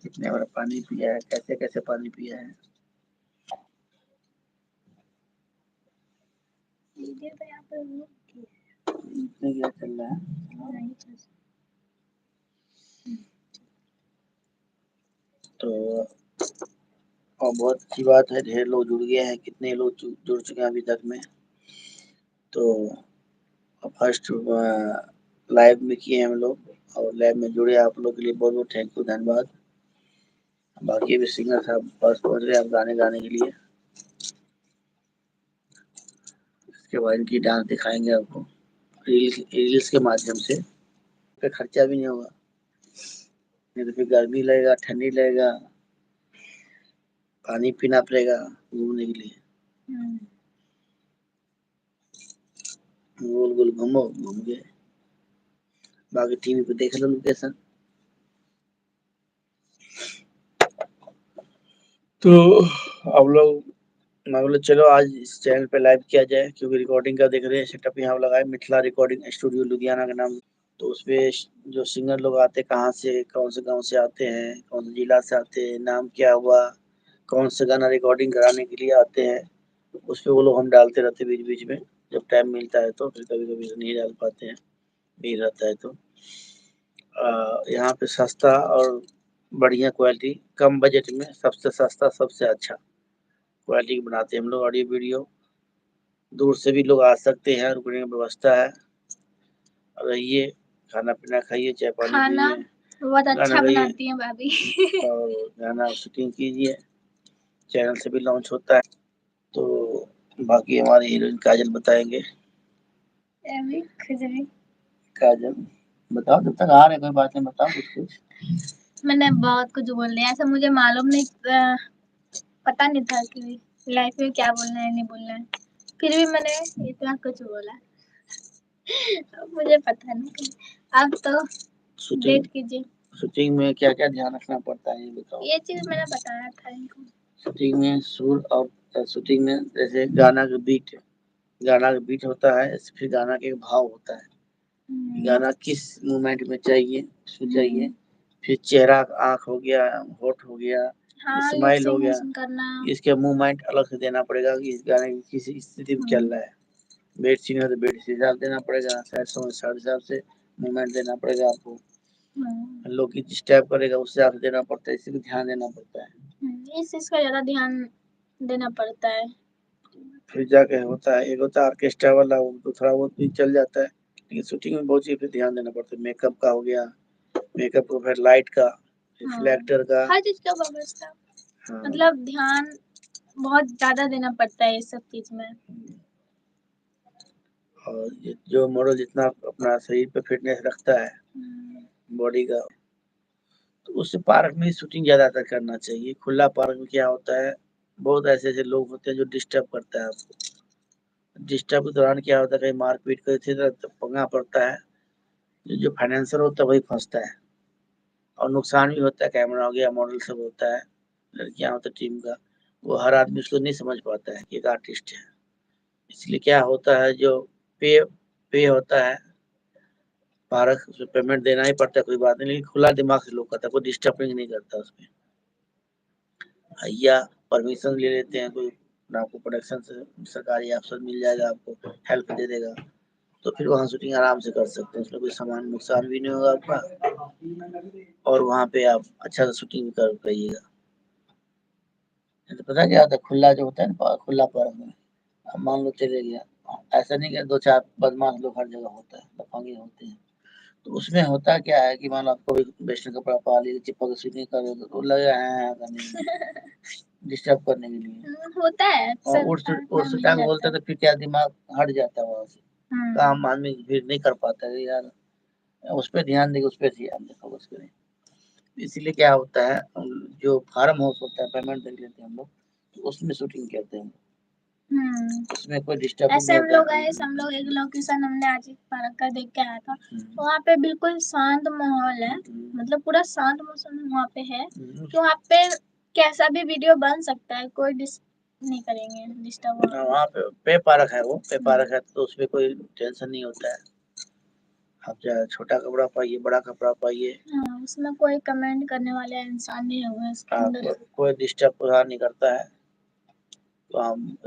कितने बार पानी पिया है, कैसे कैसे पानी पिया है। तो यहाँ पर क्या चल रहा है? तो और बहुत अच्छी बात है, ढेर लोग जुड़ गए हैं। कितने लोग जुड़ चुके हैं अभी तक में? तो फर्स्ट लाइव में किए हम लोग, और लाइव में जुड़े आप लोग के लिए बहुत बहुत थैंक यू, धन्यवाद। बाकी भी सिंगर साहब बस पहुंच रहे हैं गाने गाने के लिए। इसके बाद इनकी डांस दिखाएंगे आपको रील्स के माध्यम से। खर्चा भी नहीं होगा, नहीं तो फिर गर्मी लगेगा, ठंडी लगेगा, पानी पीना पड़ेगा घूमने के लिए। गोल गोल घूमो, घूम गए, बाकी टीवी पे देख लो लोकेशन। तो अब लोग मैं बोला चलो आज इस चैनल पे लाइव किया जाए, क्योंकि रिकॉर्डिंग का देख रहे हैं सेटअप यहाँ लगाए, मिथिला रिकॉर्डिंग स्टूडियो लुधियाना के नाम। तो उसपे जो सिंगर लोग आते हैं, कहाँ से कौन से गांव से आते हैं, कौन से जिला से आते हैं, नाम क्या हुआ, कौन सा गाना रिकॉर्डिंग कराने के लिए आते हैं, उस पे वो लोग हम डालते रहते बीच बीच में जब टाइम मिलता है। तो फिर कभी कभी नहीं डाल पाते हैं, भीड़ रहता है। तो यहाँ पे सस्ता और बढ़िया क्वालिटी, कम बजट में सबसे सस्ता सबसे अच्छा क्वालिटी बनाते हैं हम लोग ऑडियो वीडियो। दूर से भी लोग आ सकते हैं, रुकने की व्यवस्था है। रहिए, खाना पीना खाइए, चाय पानी खाना पीजिए, बहुत गाना अच्छा गाइए बनाती हैं भाभी। और गाना शूटिंग कीजिए। चैनल से भी लॉन्च होता है। तो बाकी हमारे हीरोइन काजल बताएंगे। काजल बताओ, जब तक आ रहे कोई बात नहीं, बताओ कुछ कुछ। मैंने बहुत कुछ बोल लिया, ऐसा मुझे मालूम नहीं, पता नहीं था कि लाइफ में क्या बोलना है नहीं बोलना है, फिर भी मैंने इतना कुछ बोला। मुझे पता नहीं। अब तो वेट कीजिए। शूटिंग में क्या क्या ध्यान रखना पड़ता है ये बताओ। ये चीज मैंने बताया था इनको। शूटिंग में सुर और शूटिंग में जैसे गाना का बीट होता है, फिर गाना के भाव होता है, गाना किस मोमेंट में चाहिए उसमें चाहिए, फिर चेहरा आँख हो गया, होठ हो गया, स्माइल हो गया, इसके मूवमेंट अलग से देना पड़ेगा कि इस गाने की किस स्थिति में चल रहा है। बेड सीन है तो बेड से हिसाब देना पड़ेगा, सैड सॉन्ग सैड हिसाब से मूवमेंट देना पड़ेगा आपको। लोग की डिस्टर्ब करेगा उस हिसाब से देना पड़ता है, इसी को ध्यान देना पड़ता है। इस चीज का ज्यादा ध्यान देना पड़ता है। फिर जाके होता है, एक होता है ऑर्केस्ट्रा वाला, वो तो थोड़ा बहुत भी चल जाता है, लेकिन शूटिंग में बहुत चीज पे ध्यान देना पड़ता है। मेकअप का हो गया, मेकअप को, फिर लाइट का, फिर सिलेक्टर का, हर चीज का व्यवस्था, मतलब ध्यान बहुत ज्यादा देना पड़ता है इस सब चीज में। और जो मॉडल जितना अपना शरीर पे फिटनेस रखता है बॉडी का, तो उससे पार्क में शूटिंग ज्यादातर करना चाहिए। खुला पार्क में क्या होता है, बहुत ऐसे ऐसे लोग होते हैं जो डिस्टर्ब करता है आपको। डिस्टर्ब के दौरान क्या होता है, कहीं मारपीट करते तो पंगा पड़ता है, जो फाइनेंसर होता है वही फंसता है, और नुकसान भी होता है। कैमरा हो गया, मॉडल सब होता है, लड़कियां होता है टीम का, वो हर आदमी उसको नहीं समझ पाता है कि एक आर्टिस्ट है। इसलिए क्या होता है, जो पे पे होता है पार्क, उसमें पेमेंट देना ही पड़ता है, कोई बात नहीं, लेकिन खुला दिमाग से लोग करता है, कोई डिस्टर्बिंग नहीं करता उसमें। या परमिशन ले लेते हैं कोई, आपको प्रोडक्शन से सरकारी अफसर मिल जाएगा, आपको हेल्प दे देगा, तो फिर वहाँ शूटिंग आराम से कर सकते हैं, उसमें कोई सामान नुकसान भी नहीं होगा आपका, और वहाँ पे आप अच्छा से शूटिंग कर पाइएगा। तो पता क्या होता है, खुला जो होता है ना, खुला पार्क में, अब मान लो चले गया, ऐसा नहीं कि दो चार बदमाश लोग हर जगह होता है, लफंगे होते हैं। तो उसमें होता क्या है कि मान लो आपको भी वेस्टर्न कपड़ा पा लिया, चिपक शूटिंग कर रहे हो, तो लगे हैं करने डिस्टर्ब करने के लिए होता है और उड़ सुटा के बोलते तो फिर क्या दिमाग हट जाता है वहां से, काम आदमी फिर नहीं कर पाता है यार। उस पर ध्यान देगा, उस पर ध्यान दे, फोकस करें। इसीलिए क्या होता है, जो फार्म हाउस होता है पेमेंट दे लेते हैं हम लोग, तो उसमें शूटिंग करते हैं, उसमें कोई डिस्टर्ब ऐसे हम लोग आए, हम लोग एक लोकेशन हमने आज पार्क का देख के आया था, वहाँ पे बिल्कुल शांत माहौल है, मतलब पूरा शांत मौसम वहाँ पे है, तो वहाँ पे कैसा भी वीडियो बन सकता है, कोई नहीं करेंगे डिस्टर्ब। वहाँ पे पार्क है, वो पे पार्क है, तो उसमें कोई टेंशन नहीं होता है। आप चाहे छोटा कपड़ा पाइए, बड़ा कपड़ा पाइए, उसमें कोई कमेंट करने वाले इंसान नहीं होगा इसके अंदर, कोई डिस्टर्ब नहीं करता है। तो हम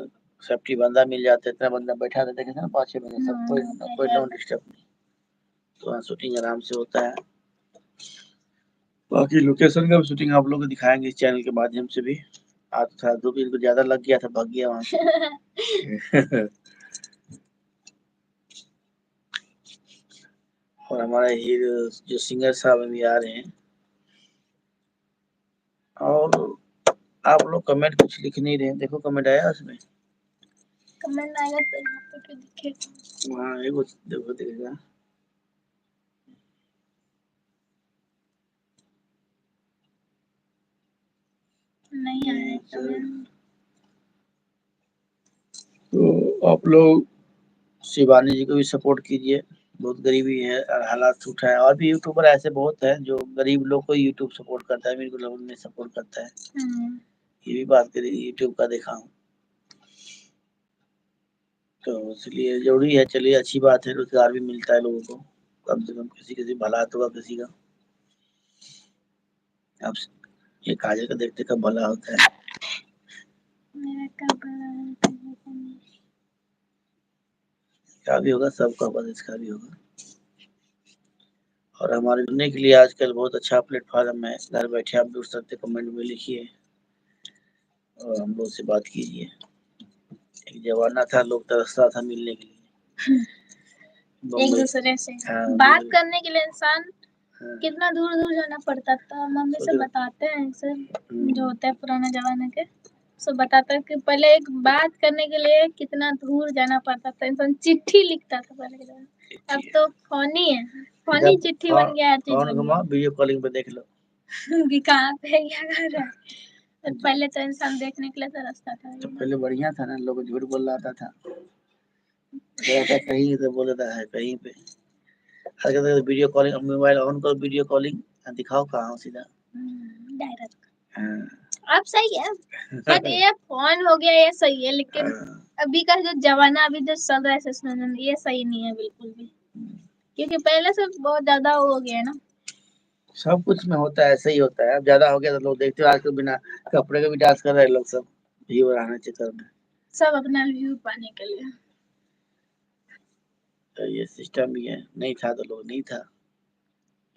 सेफ्टी बंदा मिल जाते, इतना बंदा बैठा रहता है ना 5-6 बजे, सब कोई नो डिस्टर्ब नहीं, तो शूटिंग आराम से होता है। बाकी लोकेशन का शूटिंग आप लोग को दिखाएंगे इस चैनल के माध्यम से भी। आज था धूप इनको ज्यादा लग गया था, भाग गया वहां से। और हमारे हीरो जो सिंगर साहब अभी आ रहे हैं, और आप लोग कमेंट कुछ लिख नहीं रहे, देखो कमेंट आया उसमें, कमेंट आएगा तो यहाँ पे तो दिखेगा, वहाँ देखो देखो दिखेगा। नहीं आए तो आप लोग शिवानी जी को भी सपोर्ट कीजिए, बहुत गरीबी है और हालात सूट है। और भी यूट्यूबर ऐसे बहुत हैं जो गरीब लोग को यूट्यूब सपोर्ट करता है, मेरे को लोग नहीं सपोर्ट करता है। ये भी बात करी यूट्यूब का देखा हूँ, तो इसलिए जरूरी है। चलिए अच्छी बात है, रोजगार भी मिलता है लोगों को, कम से कम किसी भला तो होगा किसी का। अब ये काजल का देखते कब भला होता है। क्या भी होगा सबका होगा, इसका भी होगा। और हमारे जुड़ने के लिए आजकल बहुत अच्छा प्लेटफॉर्म है, घर बैठे आप जुड़ सकते, कमेंट में लिखिए और हम लोग से बात कीजिए। एक जमाना था लोग तरसता था मिलने के लिए एक दूसरे से बात करने के लिए इंसान कितना दूर दूर जाना पड़ता था। मम्मी से बताते हैं सर जो होता है पुराने जमाने के, सो बताता है कि पहले एक बात करने के लिए कितना दूर जाना पड़ता था, इंसान चिट्ठी लिखता था पहले के जमाने। अब तो फोन ही है, फोन ही चिट्ठी बन गया है। फोन घुमा वीडियो कॉलिंग पे देख लो कि कहाँ पे क्या कर रहा है। पहले तो इंसान देखने के लिए तरसता था। तो पहले बढ़िया था ना, लोग झूठ बोल रहा था कहीं तो बोल रहा है कहीं पे। अगर वीडियो कॉलिंग मोबाइल ऑन करो, वीडियो कॉलिंग दिखाओ कहाँ सीधा डायरेक्ट। अब सही है बट ये फोन हो गया ये सही है, लेकिन अभी का जो जमाना अभी जो चल रहा है सिस्टम ये सही नहीं है बिल्कुल भी, क्योंकि पहले से बहुत ज्यादा हो गया है ना। सब कुछ में होता है, ऐसा ही होता है। अब ज्यादा हो गया तो लोग देखते हो आजकल बिना कपड़े के भी डांस कर रहे हैं लोग, सब व्यू बढ़ाने चक्कर में, सब अपना व्यू पाने के लिए। तो ये सिस्टम भी है, नहीं था तो लोग नहीं था।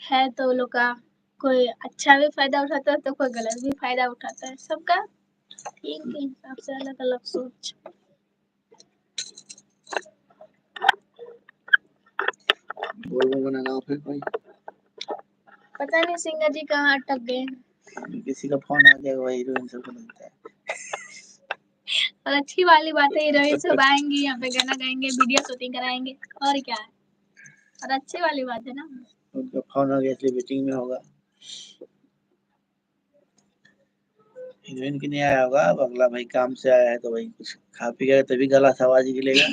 है तो लोग का कोई अच्छा भी फायदा उठाता है तो कोई गलत भी फायदा उठाता है, सबका ठीक के हिसाब से अलग अलग सोच। बोलने को ना फिर कोई पता नहीं सिंगर जी कहाँ अटक गए, किसी का फोन आ जाएगा वही हीरोइन सबको लगता है। और अच्छी वाली बात है हीरोइन सब आएंगी यहाँ पे गाना गाएंगे, वीडियो शूटिंग कराएंगे, और क्या है, और अच्छी वाली बात है ना। उनका फोन आ गया इसलिए मीटिंग में होगा। हीरोइन की नहीं आया होगा, अब अगला भाई काम से आया है तो भाई कुछ खा पी गया तभी गला से आवाज निकलेगा।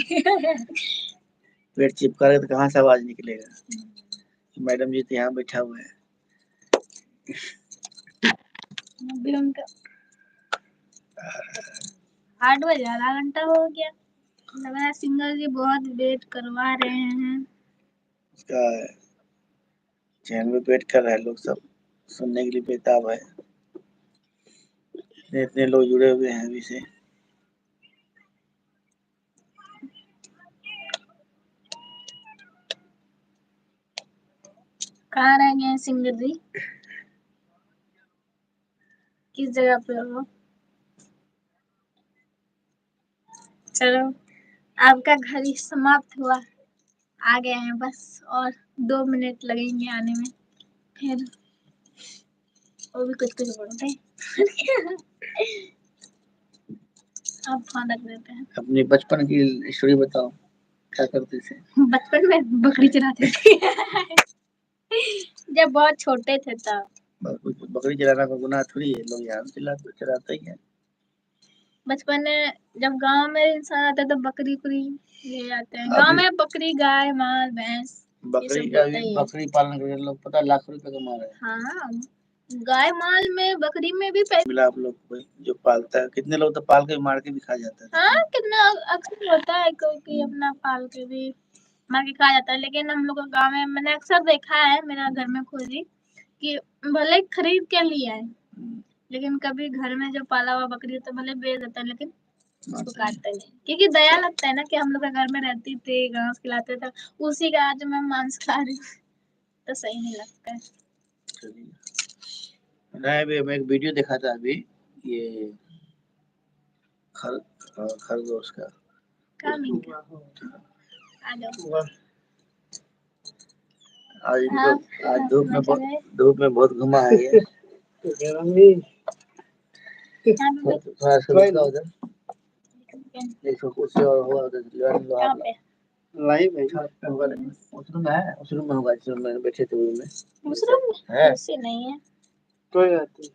पेट चिपका रहे तो कहाँ से आवाज निकलेगा। मैडम जी तो यहाँ बैठा हुआ है। अभी उनका 8 बजे आधा घंटा हो गया, लग रहा है सिंगर जी बहुत वेट करवा रहे हैं। उसका चैनल में वेट कर रहे हैं लोग, सब सुनने के लिए बेताब है। इतने लोग जुड़े हुए हैं अभी से। कहाँ रह गए सिंगर जी, किस जगह पे हो। चलो आपका घड़ी समाप्त हुआ, आ गए हैं बस, और 2 मिनट लगेंगे आने में, फिर वो भी कुछ कुछ बोलते हैं। आप फोन रख देते हैं। अपने बचपन की स्टोरी बताओ, क्या करते थे बचपन में? बकरी चराते थे। जब बहुत छोटे थे तब। बकरी चराना का गुनाह थोड़ी है, लोग यहाँ चराते ही है। बचपन में जब गांव में इंसान आता है तो बकरी उकरी ले जाते हैं। गांव में बकरी गाय माल भैंस बकरी का भी, बकरी पालन करके लोग पता लाख रुपए कमा रहे हैं। हाँ गाय माल में बकरी में भी पैसा मिला आप लोग को जो पालता है। कितने लोग तो पाल के मार के भी खा जाता है। हाँ कितना अक्सर होता है कोई अपना पाल के भी मार के खा जाता है, लेकिन हम लोग गाँव में मैंने अक्सर देखा है, मेरा घर में खुद ही, कि भले खरीद के लिए आए लेकिन कभी घर में जो पाला हुआ बकरी तो भले बेच देता है, लेकिन उसको काटते नहीं, क्योंकि दया लगता है ना कि हम लोग घर में रहती थी, घास खिलाते थे, उसी का आज मैं मांस खा रही हूँ तो सही नहीं लगता है। नहीं मैं एक वीडियो देखा था अभी, ये खरगोश का आज धूप में बहुत घुमा है ये। कुछ और हुआ उधर लाइव है, उस रूम है, उस रूम में होगा जिस रूम में बैठे थे। उस रूम में है, ऐसे नहीं है कोई बात नहीं।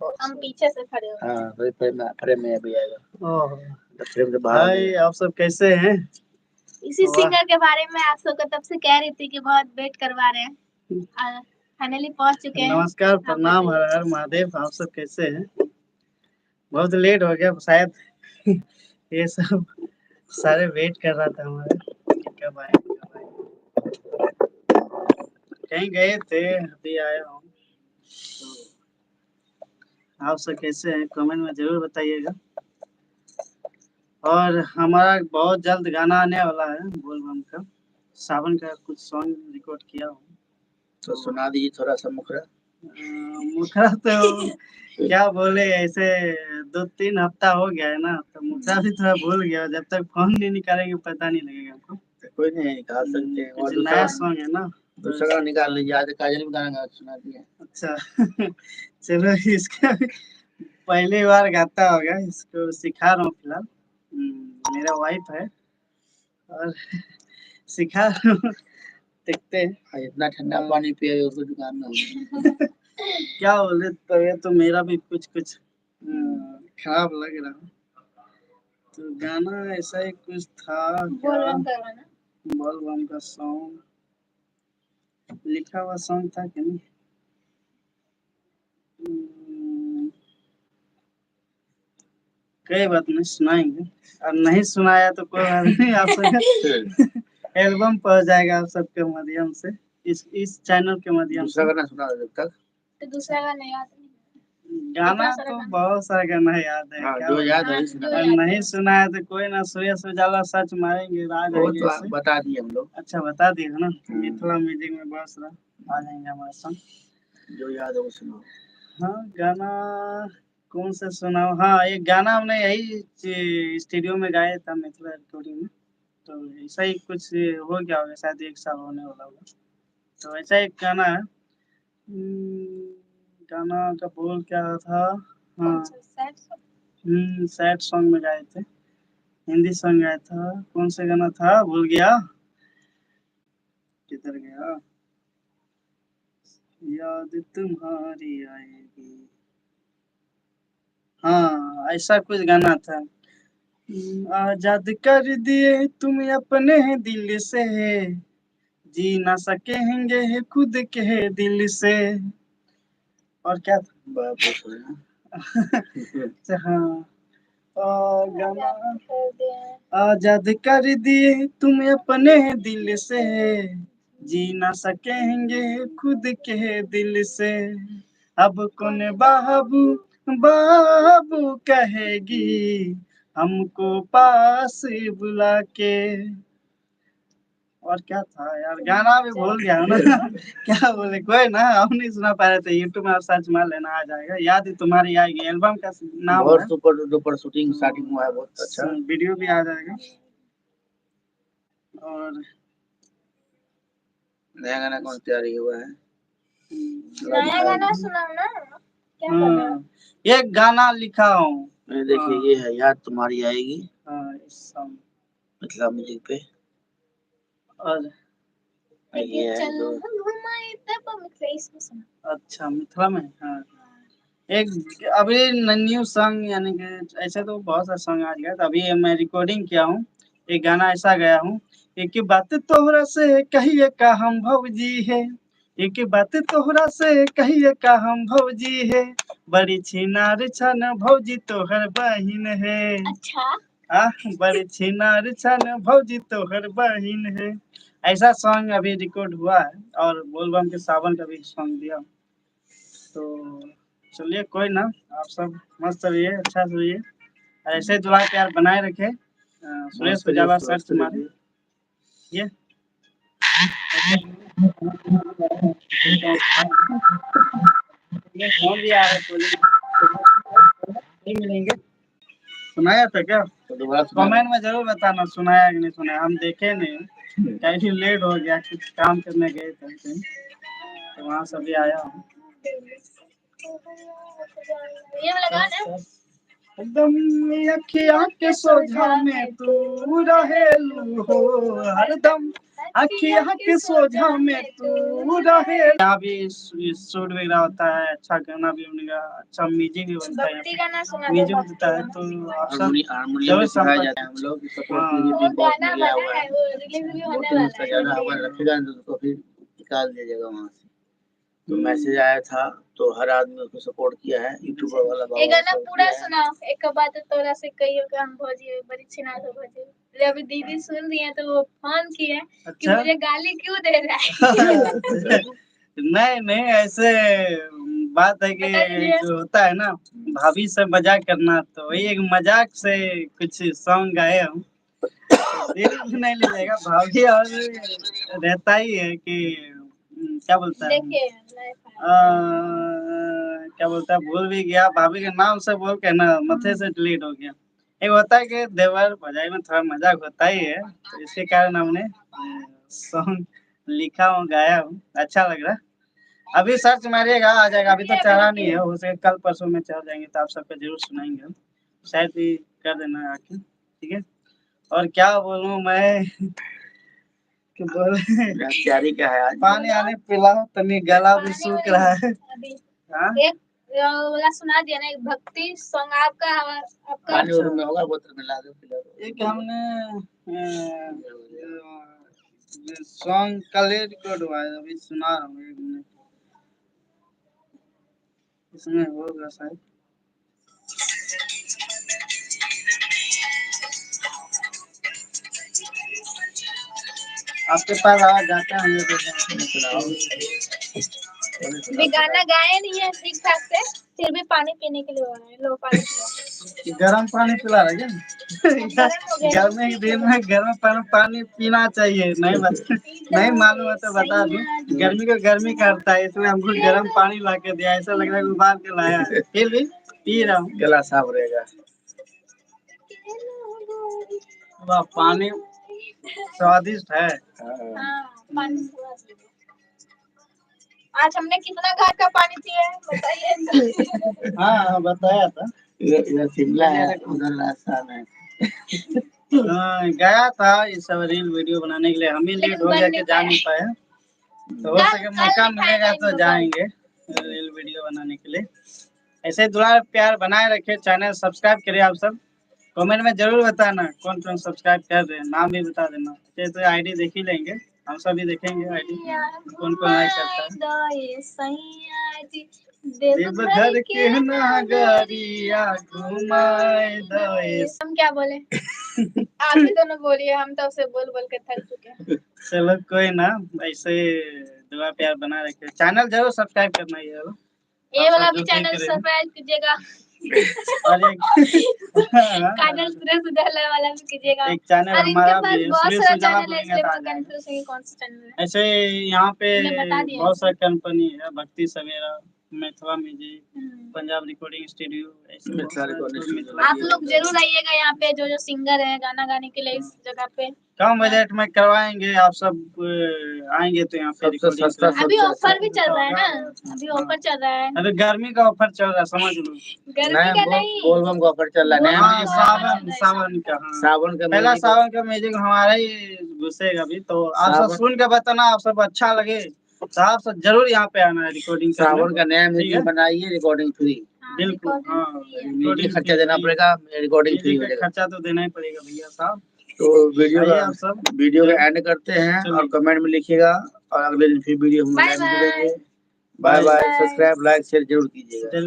हम पीछे से खड़े हो। हाँ फ्रेम में अभी आएगा। ओह फ्रेम से बाहर भाई आप सब कैसे हैं? इसी सिंगर के बारे में आप सबको तब से कह रही थी कि बहुत वेट करवा रहे हैं। फाइनली पहुंच चुके हैं। नमस्कार, प्रणाम, हर हर महादेव। आप सब कैसे हैं? बहुत लेट हो गया शायद ये सब सारे वेट कर रहा था हमारे कब आए कब आए। कहीं गए थे, अभी आया हूँ। तो आप सब कैसे हैं कमेंट में जरूर बताइएगा। और हमारा बहुत जल्द गाना आने वाला है बोल बम का, सावन का कुछ सॉन्ग रिकॉर्ड किया हूँ। तो सुना दीजिए थोड़ा सा मुखरा। मुखरा तो क्या बोले, ऐसे 2-3 हफ्ता हो गया है ना, तो मुखरा भी थोड़ा भूल गया। जब तक फोन नहीं निकालेंगे पता नहीं लगेगा हमको। कोई नहीं निकाल सकते हैं। कुछ नया सॉन्ग है ना, दूसरा निकाल लीजिए। आज काजल भी गाना सुना दिए। अच्छा चलो इसका पहली बार गाता होगा, इसको सिखा रहा हूँ फिलहाल। मेरा वाइफ है और सिखा रहा हूँ, देखते हैं। इतना ठंडा पानी पिए उसको दुकान में क्या बोले, तबीयत तो मेरा भी कुछ कुछ खराब लग रहा। तो गाना ऐसा ही कुछ था, बोल बम का सॉन्ग लिखा हुआ सॉन्ग था कि नहीं। कोई बात नहीं, सुनाएंगे। और नहीं सुनाया तो कोई बात नहीं, आप सब एल्बम पहुंच जाएगा आप सबके माध्यम से, इस चैनल के माध्यम से। दूसरा गाना सुना जब तक। तो दूसरा गाना याद नहीं। गाना तो बहुत सारा गाना याद है। क्या जो याद है और नहीं सुना है तो कोई ना, सुरेश उजाला सर्च मारेंगे आ जाएंगे। तो बता दिए हम लोग। अच्छा बता दिए ना, मिथिला म्यूजिक में बहुत सारा आ जाएंगे हमारे संग। जो याद है वो सुनाओ। हाँ गाना कौन सा सुनाओ। हाँ एक गाना हमने यही स्टूडियो में गाया था मिथिला रिकॉर्डिंग में, तो ऐसा ही कुछ हो गया होगा, शायद 1 साल होने वाला होगा। तो ऐसा एक गाना है। गाना का बोल क्या था। हाँ सैड सॉन्ग में गाए थे, हिंदी सॉन्ग गाया था। कौन सा गाना था भूल गया, किधर गया। याद तुम्हारी आएगी, हाँ ऐसा कुछ गाना था। आजाद कर दिए तुम अपने दिल से, जी ना सकेंगे खुद के दिल से। और क्या था हाँ गाना आजाद कर दिए तुम अपने दिल से, जी ना सकेंगे खुद के दिल से। अब कौन बाबू बाबू कहेगी हमको पास बुला के। और क्या था यार, गाना भी भूल गया ना क्या बोले, कोई ना हम नहीं सुना पा रहे थे। यूट्यूब में आप सर्च मार लेना, आ जाएगा। याद ही तुम्हारी आएगी एल्बम का नाम बहुत है। सुपर डुपर शूटिंग स्टार्टिंग हुआ है, बहुत अच्छा वीडियो भी आ जाएगा। और नया गाना कौन तैयारी हुआ है। नया गाना सुनाओ ना, क्या करना है? ये गाना लिखा हूँ। देखिए ये है याद तुम्हारी आएगी। इस song। मिथिला म्यूजिक पे। और ये है चल जो घुमाए तब मिथिला इसमें सुना। अच्छा मिथिला में। हाँ एक अभी न्यू सॉन्ग, यानी कि ऐसे तो बहुत सारे सॉन्ग आ गया, तो अभी मैं रिकॉर्डिंग किया हूँ। एक गाना ऐसा गया हूँ। एक बात तोहरा से कहिए का हम भौजी है, एक बात तोहरा से कहिए का हम भौजी है, बड़ी छिनार छन भौजी तोहर बहिन है। अच्छा बड़ी छिनार छन भौजी तोहर बहिन है। ऐसा सॉन्ग अभी रिकॉर्ड हुआ है। और बोलबम के सावन का भी सॉन्ग दिया। तो चलिए कोई ना, आप सब मस्त रहिए, अच्छा से रहिए, ऐसे दुआ प्यार बनाए रखे। सुरेश उजाला सर्च मारे ये। हम भी आ रहे नहीं मिलेंगे। सुनाया था क्या, कमेंट में जरूर बताना सुनाया कि नहीं सुनाया। हम देखे नहीं, काफी लेट हो गया, कुछ काम करने गए थे तो वहाँ से भी आया हूँ। एकदम अखियाँ के सोझा में तू रहेलू हो हरदम, अखियाँ के सोझा में तू रहे। यहाँ भी शूट वगैरह होता है, अच्छा गाना भी बनेगा, अच्छा म्यूजिक भी बनता है, भक्ति गाना सुना दो, म्यूजिक भक्ति बनता है। गाना। तो आप सब हारमोनियम भी सिखाया जाता है हम लोग सपोर्ट के लिए वो भी बहुत गाना मिला बना हुआ है, है। वो रिलीज भी होने तो वाला उसका है ज्यादा इंडिया हमारा में। रखेगा तो उसको फिर निकाल दीजिएगा वहाँ से। तो मैसेज आया था तो हर आदमी उसको सपोर्ट किया है, यूट्यूबर वाला ये बाबा गाना सब पूरा किया है। सुनाओ। एक बात तोरा से कहियो कि हम भोजी बड़ी छिना से भोजी। ले अभी दीदी सुन रही है तो वो फोन की है कि अच्छा? मुझे गाली क्यों दे रहा है। नहीं ऐसे बात है कि बता दीजिए। जो होता है ना भाभी से मजाक करना, तो वही एक मजाक से कुछ सॉन्ग गाए हम। दिल भी नहीं लीजिएगा, भाभी और रहता ही है कि क्या बोलता है देखिए क्या बोलता है, भूल भी गया, भाभी के नाम से बोल के ना मथे से डिलीट हो गया। एक होता है कि देवर भजाई में थोड़ा मजाक होता ही है, तो इसके कारण हमने सॉन्ग लिखा हूँ, गाया हूँ, अच्छा लग रहा है। अभी सर्च मारिएगा आ जाएगा, अभी तो चढ़ा नहीं है, हो सके कल परसों में चढ़ जाएंगे तो आप सबको जरूर सुनाएंगे हम। शायद ही कर देना आके, ठीक है। और क्या बोलूं मैं कि बोल तैयारी क्या है आज? पानी आने पिलाओ, तनी गला भी सूख रहा है। अभी हाँ? एक वाला सुना दिया ना, एक भक्ति सॉन्ग आपका आपका पानी और में होगा बोतल में ला दो पिला दो। एक हमने सॉन्ग कल रिकॉर्ड हुआ है, अभी सुना रहा हूँ, एक मिनट इसमें होगा शायद। आपके पास आवाज जाता है मुझे तो भी गाना गाए नहीं है ठीक ठाक से, फिर भी पानी पीने के लिए हो रहा है। लो पानी पिलो। गर्म पानी पिला रहा क्या? गर्मी के दिन में गर्म पानी पीना चाहिए, नहीं मालूम है तो बता दूं, गर्मी को गर्मी करता है, इसलिए हमको गर्म पानी ला के दिया, ऐसा लग रहा है उबाल के लाया है, फिर भी पी रहा हूँ। गला साफ रहेगा। वाह, पानी स्वादिष्ट है। हाँ, पानी स्वादिष्ट है। आज हमने कितना घाट का पानी पिया है बताइए। हाँ बताया था। इधर शिमला है, उधर राजस्थान है। गया था ये सब रील वीडियो बनाने के लिए, हम ही लेट हो गया कि जा नहीं पाए, तो हो सके मौका मिलेगा तो जाएंगे रील वीडियो बनाने के लिए। ऐसे दुलार प्यार बनाए रखे, चैनल सब्सक्राइब करिए आप सब, कमेंट में जरूर बताना कौन कौन सब्सक्राइब कर रहे हैं, नाम भी बता देना। जैसे आईडी देख ही लेंगे, हम सभी देखेंगे आईडी कौन कौन लाइक करता है। देवघर के नगरिया घुमाए दे। हम क्या बोले? आप भी दोनों बोलिए, हम तो उसे बोल बोल के थक चुके हैं। चलो कोई ना, ऐसे दुआ प्यार बना रखे, चैनल जरूर सब्सक्राइब करना ये वाला भी चैनल सब्सक्राइब कीजिएगा। और एक काजल सुरेश उजाला वाला भी कीजिएगा। एक चैनल और इनके हमारा पास भी बहुत सुरेश सारा उजाला चैनल है, इसलिए तो कंफ्यूज है कि कौन सा चैनल है। ऐसे यहाँ पे हमने बता दिया बहुत है। सारी कंपनी है, Bhakti Savera, Mithila Music, Punjab Recording Studio, ऐसे बहुत सारे। आप लोग जरूर आइएगा यहाँ पे, जो जो सिंगर है गाना गाने के लिए इस जगह पे कम बजट में करवाएंगे, आप सब आएंगे तो यहाँ पे रिकॉर्डिंग सस्ता अभी ऑफर भी चल रहा है ना, अभी ऑफर चल रहा है। अभी गर्मी का ऑफर चल रहा है, समझ लो। गर्मी का नहीं, बोलबम का ऑफर चल रहा है हाँ, नया। सावन का, सावन का पहला सावन का म्यूजिक हमारा ही घुसेगा अभी, तो आप सब सुन के बताना, आप सब अच्छा लगे तो आप सब जरूर यहाँ पे आना है रिकॉर्डिंग करने। सावन का नया म्यूजिक बनाइए, रिकॉर्डिंग फ्री। बिल्कुल, हाँ म्यूजिक खर्चा देना पड़ेगा, रिकॉर्डिंग फ्री हो जाएगा। खर्चा तो देना ही पड़ेगा भैया साहब। तो आप सब वीडियो का एंड करते हैं और कमेंट में लिखिएगा, और अगले दिन फिर वीडियो हम लाइव मिलेंगे। Bye bye, subscribe like share जरूर कीजिएगा।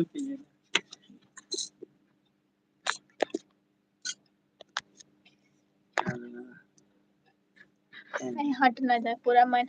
हट ना जाए पूरा मन।